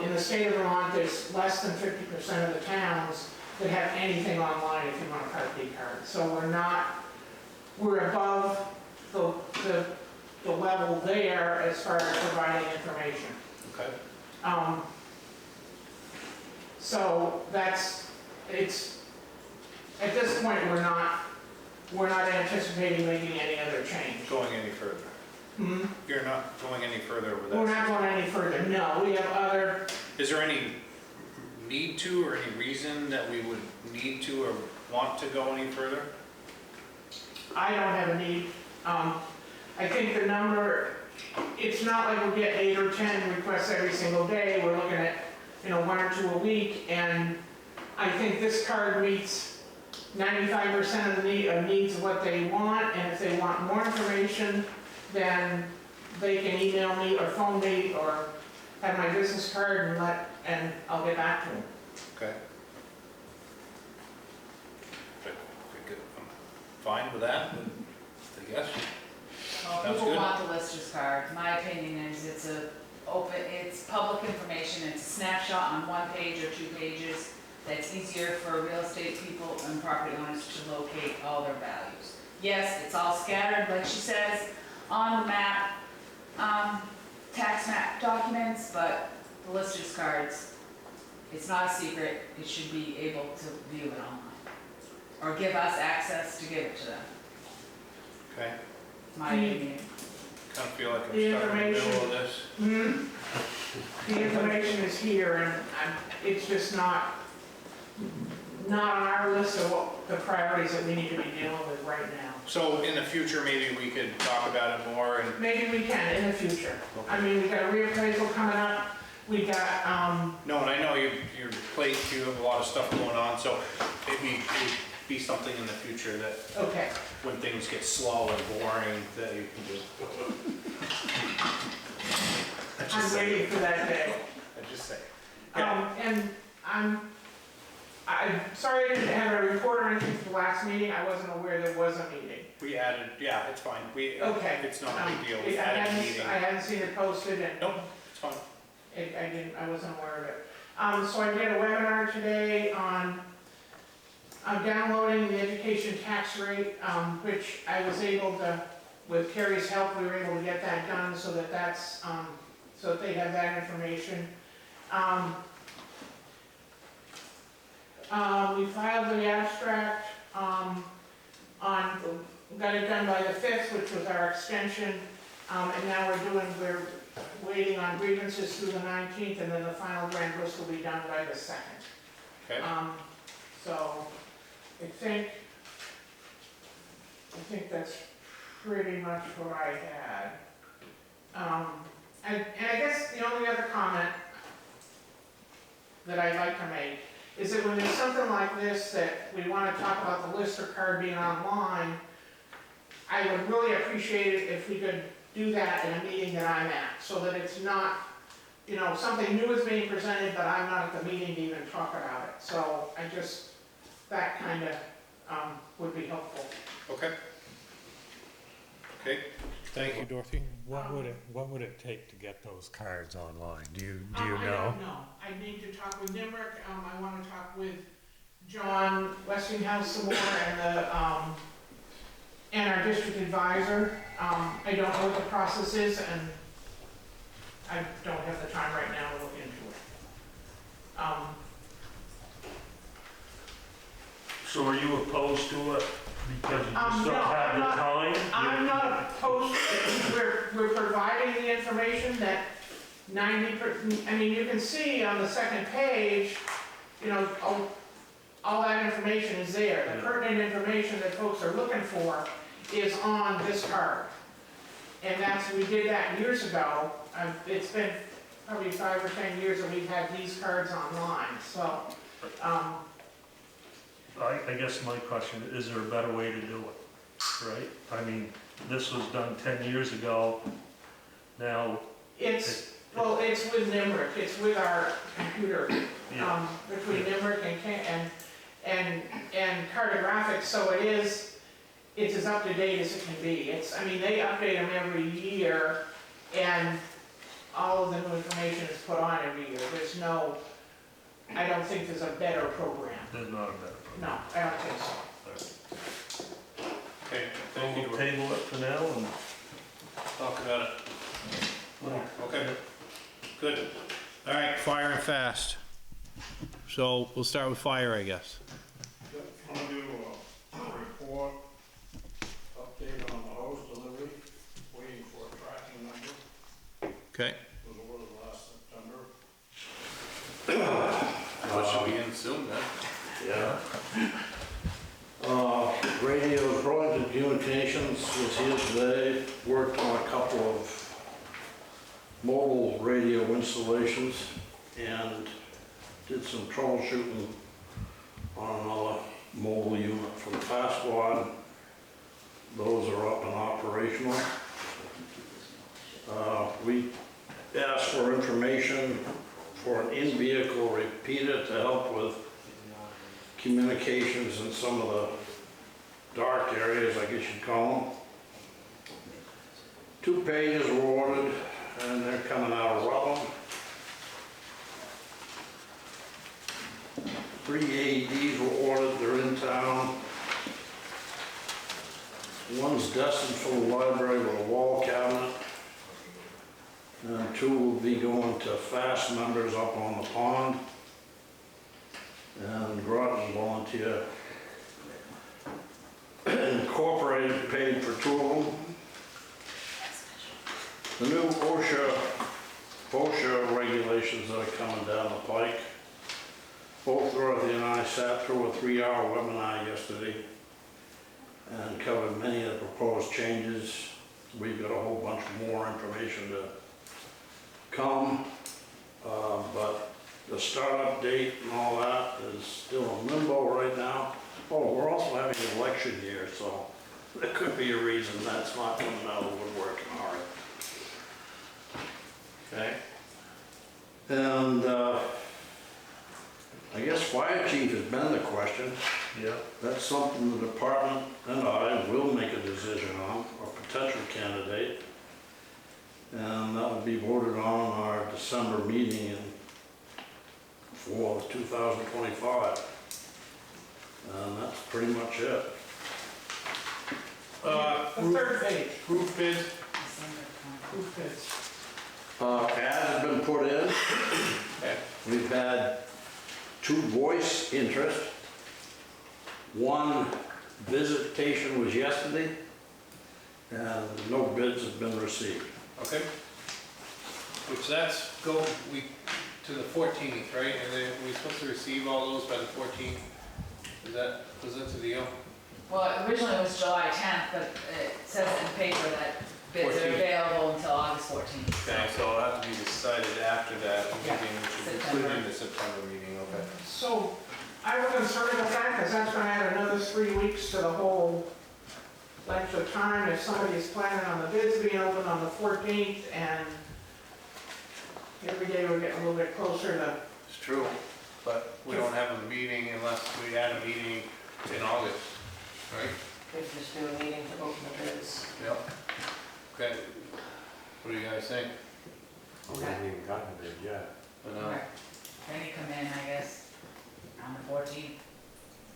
In the state of Vermont, there's less than 50% of the towns that have anything online if you want a Part B card. So we're above the level there as far as providing information. Okay. So at this point, we're not anticipating making any other change. Going any further? Hmm? You're not going any further with that? We're not going any further, no. We have other, Is there any need to, or any reason that we would need to or want to go any further? I don't have a need. I think the number, it's not like we get 8 or 10 requests every single day. We're looking at, 1 or 2 a week, and I think this card meets 95% of the needs of what they want, and if they want more information, then they can email me or phone me or have my business card and I'll get back to them. Okay. Good. I'm fine with that, I guess. Well, Sounds people good. want the lister's card. My opinion is it's public information. It's a snapshot on 1 page or 2 pages. That's easier for real estate people and property owners to locate all their values. Yes, it's all scattered, like she says, on the map, tax map documents, but the lister's cards, it's not a secret. It should be able to view it online. Or give us access to give it to them, Okay. my opinion. Kind of feel like I'm The stuck in the middle of information. this. The information is here, and it's just not on our list of what the priorities that we need to be dealing with right now. So in the future, maybe we could talk about it more and. Maybe we can in the future. I mean, we got a reappraisal coming up. We got, No, and I know your plate, you have a lot of stuff going on, so maybe it would be something in the future that okay. when things get slow and boring, that you can do. I'm waiting for that day. I just say. Yeah. And I'm sorry I didn't have a report or anything for the last meeting. I wasn't aware there was a meeting. We added, yeah, it's fine. Okay. It's not a big deal. We I added a meeting. hadn't seen it posted, and Nope, it's fine. I wasn't aware of it. So I did a webinar today on downloading the education tax rate, which I was able to, with Carrie's help, we were able to get that done so that so that they have that information. We filed the abstract, got it done by the 5th, which was our extension, and now we're waiting on grievances through the 19th, and then the final grand list will be done by the 2nd. Okay. So I think that's pretty much what I had. And I guess the only other comment that I'd like to make is that when there's something like this that we want to talk about the lister card being online, I would really appreciate it if we could do that in a meeting that I'm at, so that it's not, something new is being presented, but I'm not at the meeting to even talk about it. So that kind of would be helpful. Okay. Okay, thank you, Dorothy. What would it take to get those cards online? Do you I know? don't know. I need to talk with Nimerick, I wanna talk with John Westinghouse some more and our district advisor. I don't know what the process is and I don't have the time right now to look into it. So are you opposed to it because you just No, don't have the time? I'm not opposed, we're providing the information that 90%, I mean, you can see on the second page, you know, all that information is there. The pertinent information that folks are looking for is on this card. And we did that years ago. It's been probably 5 or 10 years that we've had these cards online, so, I guess my question, is there a better way to do it, right? I mean, this was done 10 years ago, now. it's with Nimerick, it's with our computer, between Nimerick and cartographic, so it's as up to date as it can be. I mean, they update them every year, and all of the new information is put on every year. I don't think there's a better program. There's not a better program. No, I don't think so. Okay, thank you. We'll table it for now and. Talk about it. Okay, good. All right, fire and fast. So we'll start with fire, I guess. I'm gonna do a report, update on the hose delivery, waiting for a tracking number. Okay. Was ordered last September. Should we end soon then? Yeah. Radio Burlington Communications was here today, worked on a couple of mobile radio installations and did some troubleshooting on another mobile unit from Fastboard. Those are up and operational. We asked for information for an in-vehicle repeater to help with communications in some of the dark areas, I guess you'd call them. 2 pages were ordered, and they're coming out of Rutland. 3 AEDs were ordered, they're in town. One's destined for the library with a wall cabinet. And 2 will be going to fast members up on the pond. And Groton Volunteer Incorporated paid for 2 of them. The new OSHA regulations that are coming down the pike. Both Dorothy and I sat through a 3-hour webinar yesterday and covered many of the proposed changes. We've got a whole bunch more information to come, but the startup date and all that is still in limbo right now. Oh, we're also having an election year, so there could be a reason that's not coming out of the woodwork tomorrow. Okay. And I guess fire chief has been the question. Yeah. That's something the department and I will make a decision on, a potential candidate. And that will be voted on our December meeting for 2025. And that's pretty much it. The third page, Roof bid. proof bids. Ad has been put in. Okay. We've had 2 voice interest. 1 visitation was yesterday, and no bids have been received. Okay. Which that's to the 14th, right? And then we're supposed to receive all those by the 14th. Was that to the, Well, originally it was July 10th, but it says in the paper that bids are 14th. available until August 14th. okay, so it'll have to be decided after that Yeah, meeting, which should be September. included in the September meeting, okay? So, I was concerned about that, because that's gonna add another 3 weeks to the whole length of time if somebody's planning on the bids being open on the 14th, and every day we're getting a little bit closer to. It's true, but we don't have a meeting unless we add a meeting in August, right? If just do a meeting to open the bids. Yep. Okay. What do you guys think? We haven't even gotten a bid yet. Okay. Then you come in, I guess, on the 14th,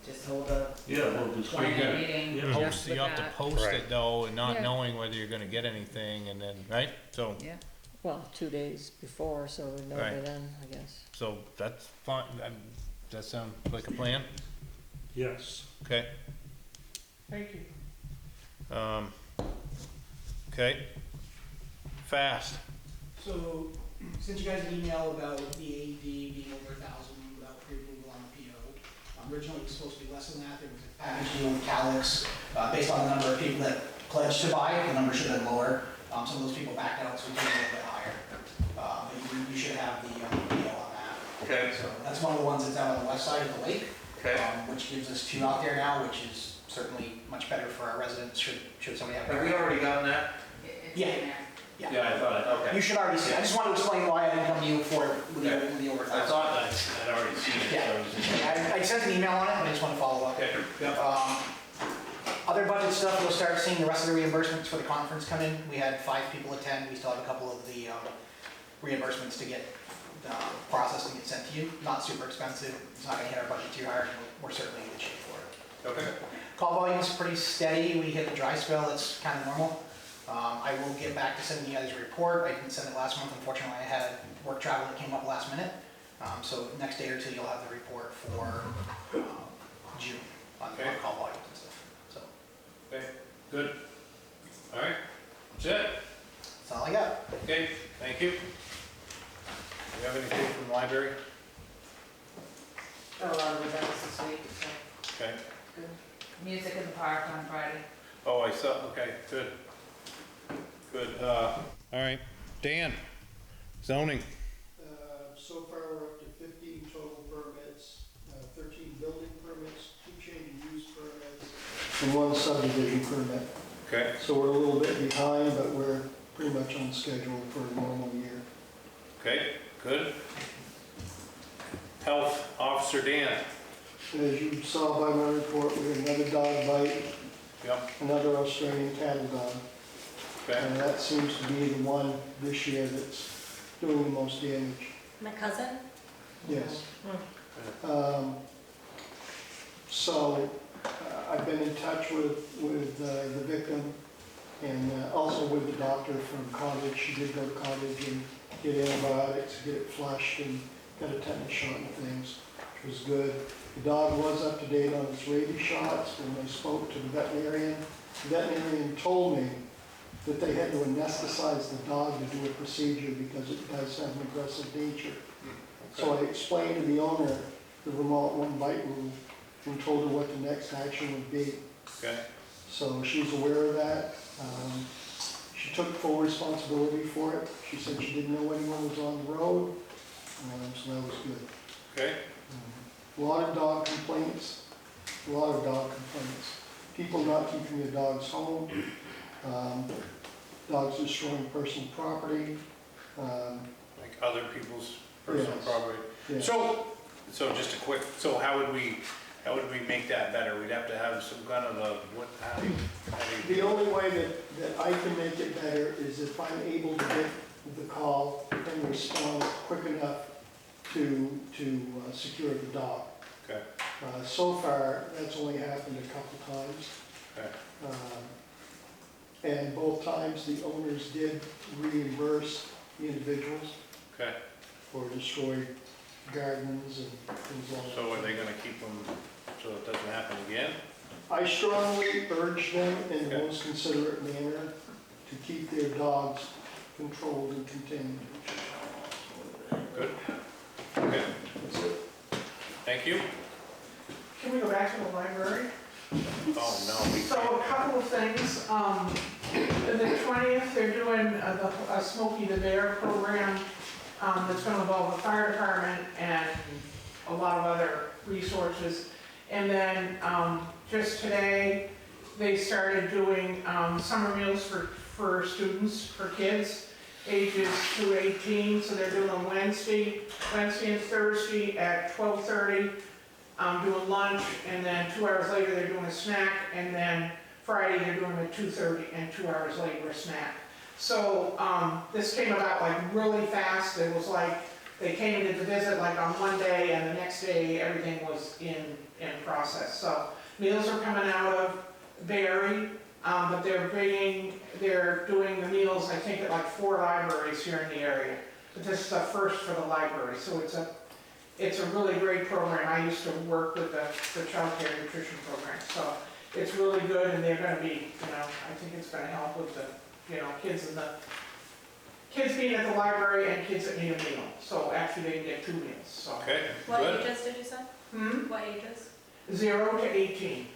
just hold a Yeah, we'll just. 20-minute meeting. Yeah. just Post, with you have to that. post Right. it though, and not Yeah. knowing whether you're gonna get anything, and then, right? So, Yeah, Well, 2 days before, so we'd know by Right. then, I guess. so that's fine, does that sound like a plan? Yes. Thank you. Okay. Fast. So, since you guys an email about the AED being over 1,000 without pre-approval on the PO, originally it was supposed to be less than that. There was a package deal with Calix, based on the number of people that pledged to buy it, the number should have been lower. Some of those people backed out, so we came a little bit higher. But you should have the PO on that. Okay. So that's one of the ones that's out on the west side of the lake, Okay. which gives us 2 out there now, which is certainly much better for our residents, should somebody have. Have we already gotten that? it's Yeah. in there. Yeah, I thought, You should already see it. I just wanted to explain why I didn't come to you for it with the, Okay. with the over I 1,000. thought I'd already seen it, so I was just. Yeah, I sent an email on it, but I just want to follow up. Okay, yep. Other budget stuff, you'll start seeing the rest of the reimbursements for the conference come in. We had 5 people attend. We still have a couple of the reimbursements to get processed and get sent to you. Not super expensive. It's not going to hit our budget too hard. We're certainly in good shape for it. Okay. Call volume's pretty steady. We hit the dry spell. That's kind of normal. I will get back to sending you guys a report. I didn't send it last month. Unfortunately, I had work travel that came up last minute. So next day or two, you'll have the report for June on Okay. call volumes and stuff. So Okay, good. All right, that's it. that's all I got. Okay, thank you. Do you have anything from the library? Got a lot of events this week, so Okay. good. Music in the park on Friday. Oh, I saw, okay, good. Good, all right, Dan, zoning. So far, we're up to 15 total permits, 13 building permits, 2 change of use permits, and 1 subdivision permit. Okay. So we're a little bit behind, but we're pretty much on schedule for a normal year. Okay, good. Health Officer Dan. As you saw by my report, we had another dog bite, Yep, another Australian cattle dog. okay. And that seems to be the one this year that's doing the most damage. My cousin? Yes. So I've been in touch with the victim and also with the doctor from Cottage. She did go to Cottage and get antibiotics, get it flushed, and got a tetanus shot and things, which was good. The dog was up to date on its rabies shots. When I spoke to the veterinarian told me that they had to anesthetize the dog to do a procedure because it does have an aggressive nature. So I explained to the owner the Vermont one bite rule and told her what the next action would be. Okay, So she's aware of that. She took full responsibility for it. She said she didn't know anyone was on the road, so that was good. okay, A lot of dog complaints, People not keeping their dogs home, dogs destroying personal property. like other people's personal Yes. property. Yes. So just a quick, so how would we make that better? We'd have to have some kind of a, how do you? The only way that I can make it better is if I'm able to get the call and respond quick enough to secure the dog. Okay, So far, that's only happened a couple times. okay, And both times, the owners did reimburse the individuals okay. for destroyed gardens and things like that. So are they gonna keep them so it doesn't happen again? I strongly urge them in the Okay. most considerate manner to keep their dogs controlled and contained. Good. Okay, That's it. thank you. Can we go back to the library? Oh, no, we So can't. a couple of things, the 20th, they're doing a Smokey the Bear program, that's gonna involve the fire department and a lot of other resources. And then, just today, they started doing, summer meals for students, for kids, ages 2 to 18, so they're doing Wednesday and Thursday at 12:30. Doing lunch, and then 2 hours later, they're doing a snack, and then Friday, they're doing a 2:30 and 2 hours later a snack. So, this came about like really fast. It was like, they came in to visit like on one day, and the next day, everything was in process. So, meals are coming out of Barry, but they're doing the meals, I think, at like 4 libraries here in the area. But this is a first for the library, so it's a really great program. I used to work with the child care nutrition program, so it's really good, and they're gonna be, I think it's gonna help with the, kids being at the library and kids that need a meal. So actually they can get 2 meals, so. Okay, What good. ages did you say? What ages? 0 to 18.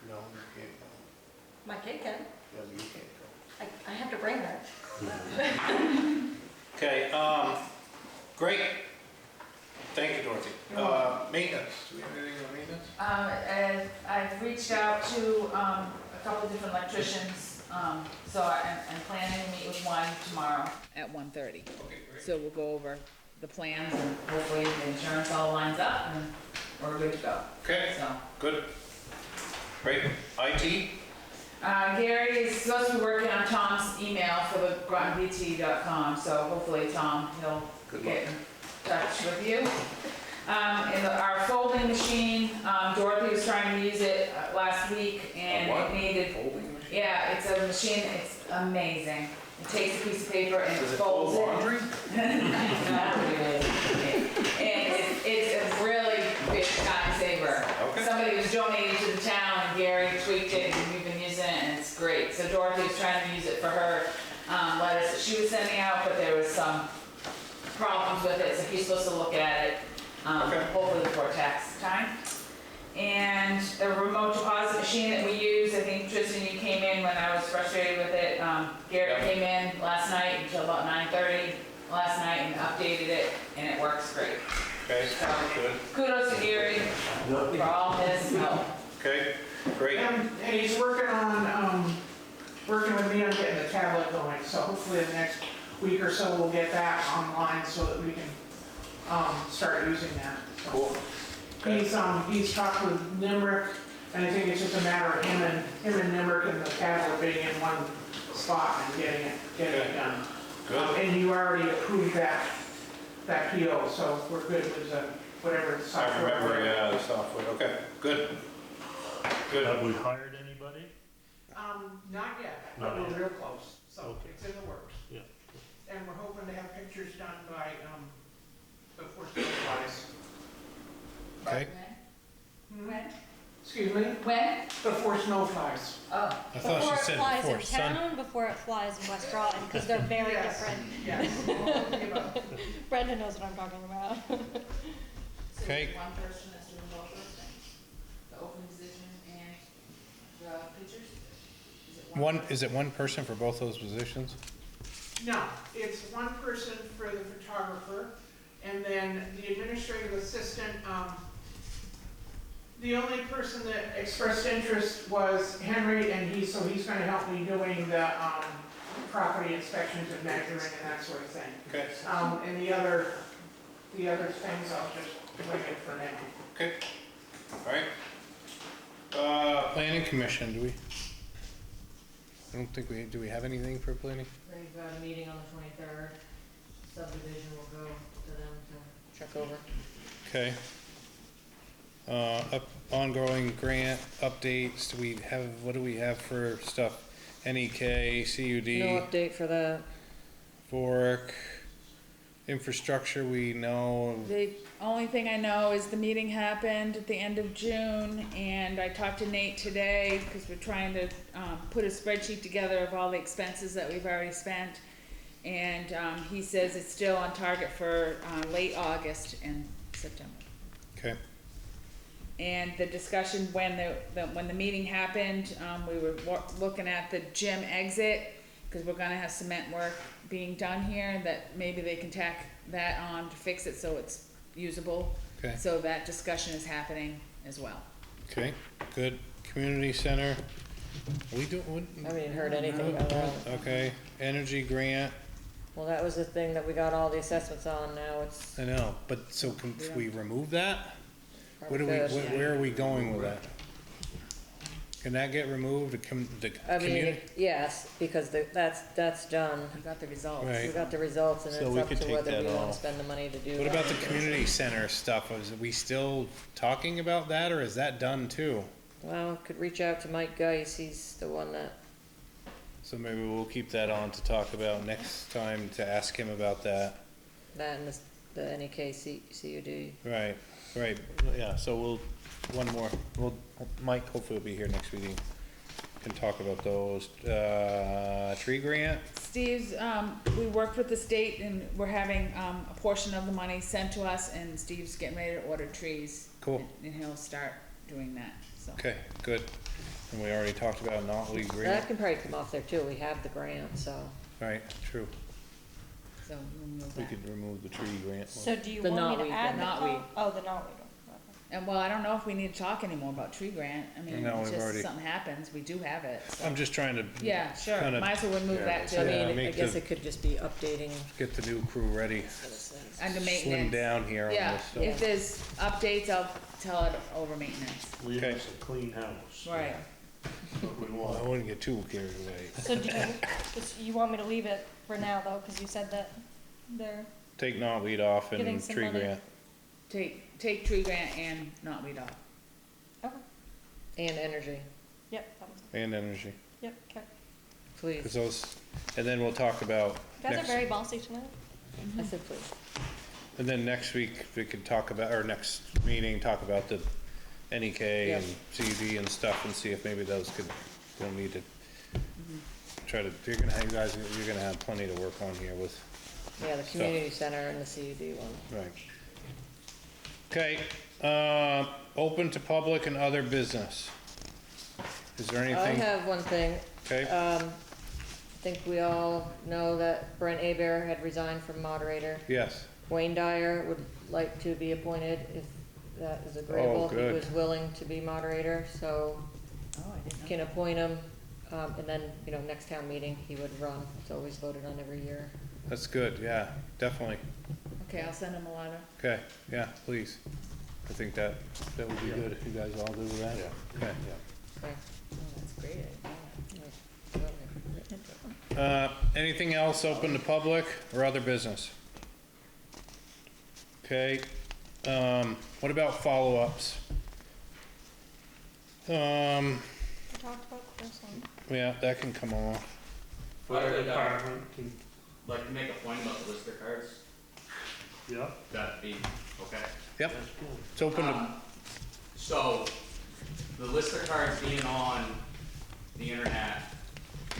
No, you can't go. My kid can. Yeah, but you can't go. I have to bring her. Okay, great. Thank you, Dorothy. Maintenance, do we have anything on maintenance? And I've reached out to, a couple different electricians, so I'm planning to meet with one tomorrow at 1:30. Okay, great. So we'll go over the plans and hopefully the insurance all lines up and we're good to go. Okay, So, good. Great. IT? Gary is supposed to be working on Tom's email for the grotonbt.com, so hopefully Tom, he'll Good get in touch with you. And our folding machine, Dorothy was trying to use it last week and A what? it needed, Folding machine? yeah, it's a machine, it's amazing. It takes a piece of paper and Does it it fold folds it. laundry? And it's a really big time saver. Okay. Somebody was donating to the town and Gary tweaked it and we've been using it and it's great. So Dorothy was trying to use it for her letters that she was sending out, but there was some problems with it, so he's supposed to look at it, Okay. hopefully before tax time. And the remote deposit machine that we use, I think Tristan, you came in when I was frustrated with it. Gary Yeah. came in last night until about 9:30 last night and updated it, and it works great. Okay, good. Kudos to Gary for all his help. Okay, great. And he's working on, working with me on getting the tablet going, so hopefully in the next week or so we'll get that online so that we can, start using that. So Cool. Okay. He's talked with Nimrick, and I think it's just a matter of him and Nimrick and the tablet being in one spot and getting it done. Good. And you already approved that PO, so we're good with whatever the I software. remember, yeah, the software. Okay, good. Good. Have we hired anybody? Not yet, but Not we're yet. real close, so Okay. it's in the works. Yeah. And we're hoping to have pictures done by, before snow flies. Okay. When? Excuse me? When? Before snow flies. Oh, I thought Before she it said flies before in sun. town, before it flies in West Groton, because they're very Yes. different. Yes. Brenda knows what I'm talking about. so Okay. one person that's doing both those things? The open position and the pictures? Is it one person for both those positions? No, it's one person for the photographer, and then the administrative assistant, the only person that expressed interest was Henry, and he's gonna help me doing the, property inspections and measuring and that sort of thing. Okay. And the other things I'll just wing it for now. Okay. All right. Planning commission, do we? I don't think do we have anything for planning? They've got a meeting on the 23rd. Subdivision will go to them to check over. Okay. Ongoing grant updates, what do we have for stuff? NEK, CUD? No update for that. VORC, infrastructure, we know. The only thing I know is the meeting happened at the end of June, and I talked to Nate today, because we're trying to, put a spreadsheet together of all the expenses that we've already spent. And, he says it's still on target for, late August and September. Okay. And the discussion when the meeting happened, we were looking at the gym exit, because we're gonna have cement work being done here, that maybe they can tack that on to fix it so it's usable. Okay. So that discussion is happening as well. Okay, good. Community center, we do, I haven't even heard anything about that. okay, energy grant, Well, that was the thing that we got all the assessments on. Now it's I know, but so can we remove that? What probably do we, good. where are we going with that? Can that get removed, the I mean, community? yes, because that's done. We got the results. Right. We got the results, and So it's we up could to take whether that we wanna off. spend the money to do that. What about the community center stuff? Are we still talking about that, or is that done too? Well, could reach out to Mike Geis, he's the one that, So maybe we'll keep that on to talk about next time, to ask him about that. and the NEK CUD. Right, right, yeah, so Mike hopefully will be here next meeting, can talk about those. Tree grant? Steve's, we worked with the state and we're having, a portion of the money sent to us and Steve's getting ready to order trees. Cool. And he'll start doing that, so. Okay, good. And we already talked about knotweed That grant, can probably come off there too, we have the grant, so. right, true. So we'll move We that. could remove the tree grant. So do you The want me knotweed, to add the the knotweed. top? Oh, the knotweed one. And well, I don't know if we need to talk anymore about tree grant. I mean, No, it's we've just already- something happens, we do have it, so. I'm just trying to. Yeah, sure, kinda might as well remove that too. I Yeah, mean, I make guess the- it could just be updating. Get the new crew ready, Under slim maintenance. down here on Yeah, this stuff. if there's updates, I'll tell it over maintenance. Leave Okay. us a clean house. Right. That's what we Well, I want. wouldn't get too carried away. So do you, you want me to leave it for now though, cause you said that they're, Take knotweed off Getting and some tree money. grant. Take tree grant and knotweed off. okay, And energy, yep, that was, And energy, yep, okay. please. 'cause those, and then we'll talk about You guys are next, very bossy tonight. I said please. and then next week, we could talk about, or next meeting, talk about the NEK Yeah. and CUD and stuff, and see if maybe those could, we'll need to Mm-hmm. try to, you're gonna have plenty to work on here with, Yeah, the community center and the CUD one. right. Okay, open to public and other business. Is there I anything? have one thing, Okay, I think we all know that Brent Abear had resigned from moderator. yes, Wayne Dyer would like to be appointed if that is agreeable. He good. was willing to be moderator, so Oh, I didn't know. can appoint him, and then, next town meeting, he would run. It's always voted on every year. that's good, yeah, definitely. Okay, I'll send him a letter. Okay, yeah, please. I think that would be good if you guys all do that. Yeah. Okay. Okay. Oh, that's great. I didn't know that. Anything else open to public or other business? Okay, what about follow-ups? We talked about this one. Yeah, that can come off. Fire department, can- Like to make a point about the lister cards, yeah, that'd be, okay. Yep, that's good. it's open to, So, the lister cards being on the internet,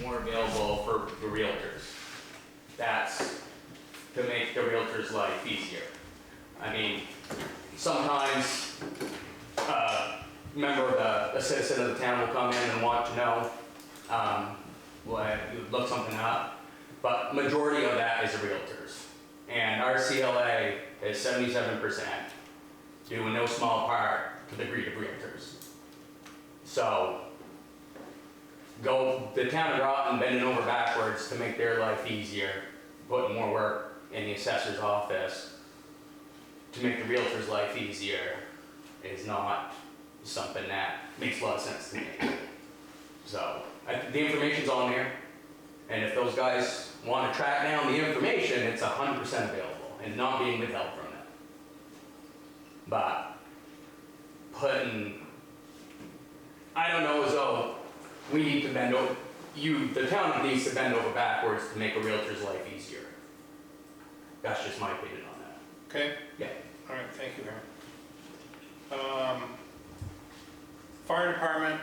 more available for the realtors. That's to make the realtor's life easier. I mean, sometimes, member of a citizen of the town will come in and want to know, look something up, but majority of that is the realtors. And our CLA is 77%, due in no small part to the greed of realtors. So, the town of Groton bending over backwards to make their life easier, putting more work in the assessor's office to make the realtor's life easier is not something that makes a lot of sense to me. So, the information's on there, and if those guys want to track down the information, it's 100% available and not being withheld from them. But I don't know as though we need to bend over, the town needs to bend over backwards to make a realtor's life easier. That's just my opinion on that. okay, Yeah. all right, thank you, Aaron. Fire department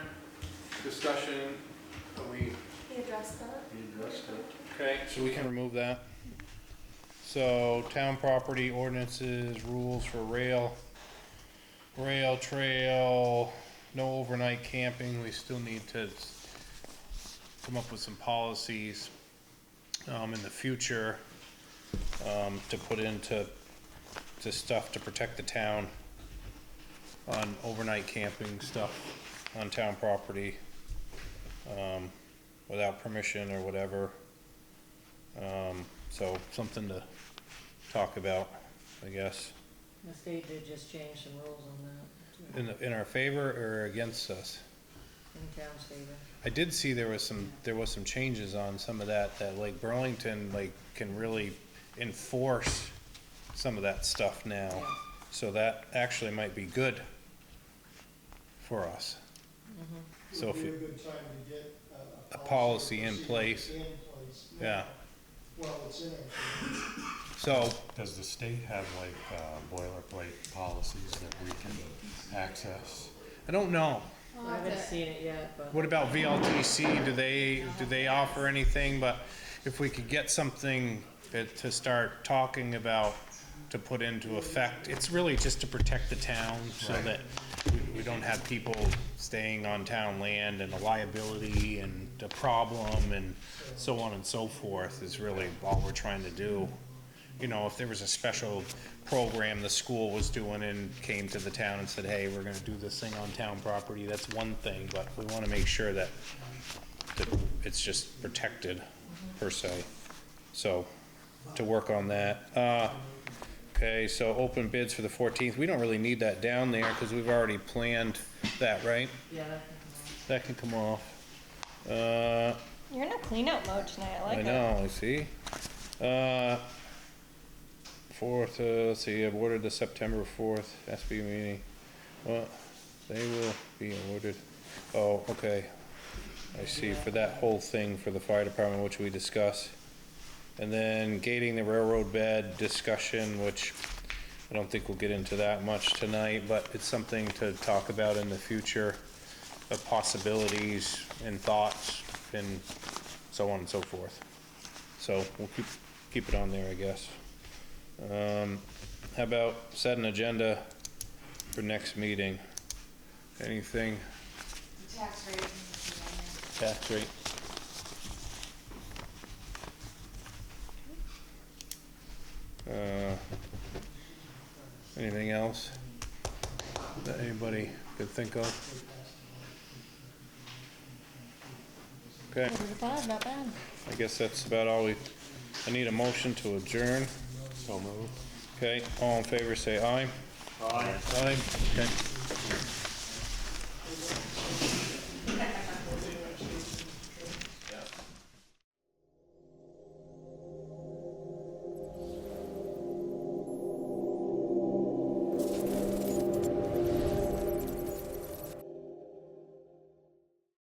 discussion, He addressed that. He addressed it. okay, so we can remove that. So, town property ordinances, rules for rail trail, no overnight camping, we still need to come up with some policies, in the future, to put into stuff to protect the town on overnight camping stuff on town property, without permission or whatever. So something to talk about, I guess. The state did just change some rules on that. In our favor or against us? in town's favor. I did see there was some changes on some of that like Burlington, like, can really enforce some of that stuff now. Yeah. So that actually might be good for us. So Would if be a we, good time to get a policy in place. Yeah. Well, it's in there. So, Does the state have like boilerplate policies that we can access? I don't know. I haven't seen it yet, but. What about VLTC? Do they offer anything? But if we could get something to start talking about, to put into effect, it's really just to protect the town so that we don't have people staying on town land and a liability and a problem and so on and so forth is really all we're trying to do. You know, if there was a special program the school was doing and came to the town and said, hey, we're gonna do this thing on town property, that's one thing, but we wanna make sure that it's just protected per se. So, to work on that. Okay, so open bids for the 14th. We don't really need that down there because we've already planned that, right? Yeah, That can come off. You're in a clean out mode tonight, I like I it. know, I see. 4th, let's see, awarded the September 4th SB meeting. Well, they will be awarded. Oh, okay. I see, for that whole thing for the fire department, which we discussed. And then gating the railroad bed discussion, which I don't think we'll get into that much tonight, but it's something to talk about in the future, of possibilities and thoughts and so on and so forth. So we'll keep it on there, I guess. How about set an agenda for next meeting? Anything? Tax rate. Tax rate. Anything else that anybody could think of? Okay, Not bad. I guess that's about all I need a motion to adjourn. So moved. Okay, all in favor say aye. Aye. Aye, okay.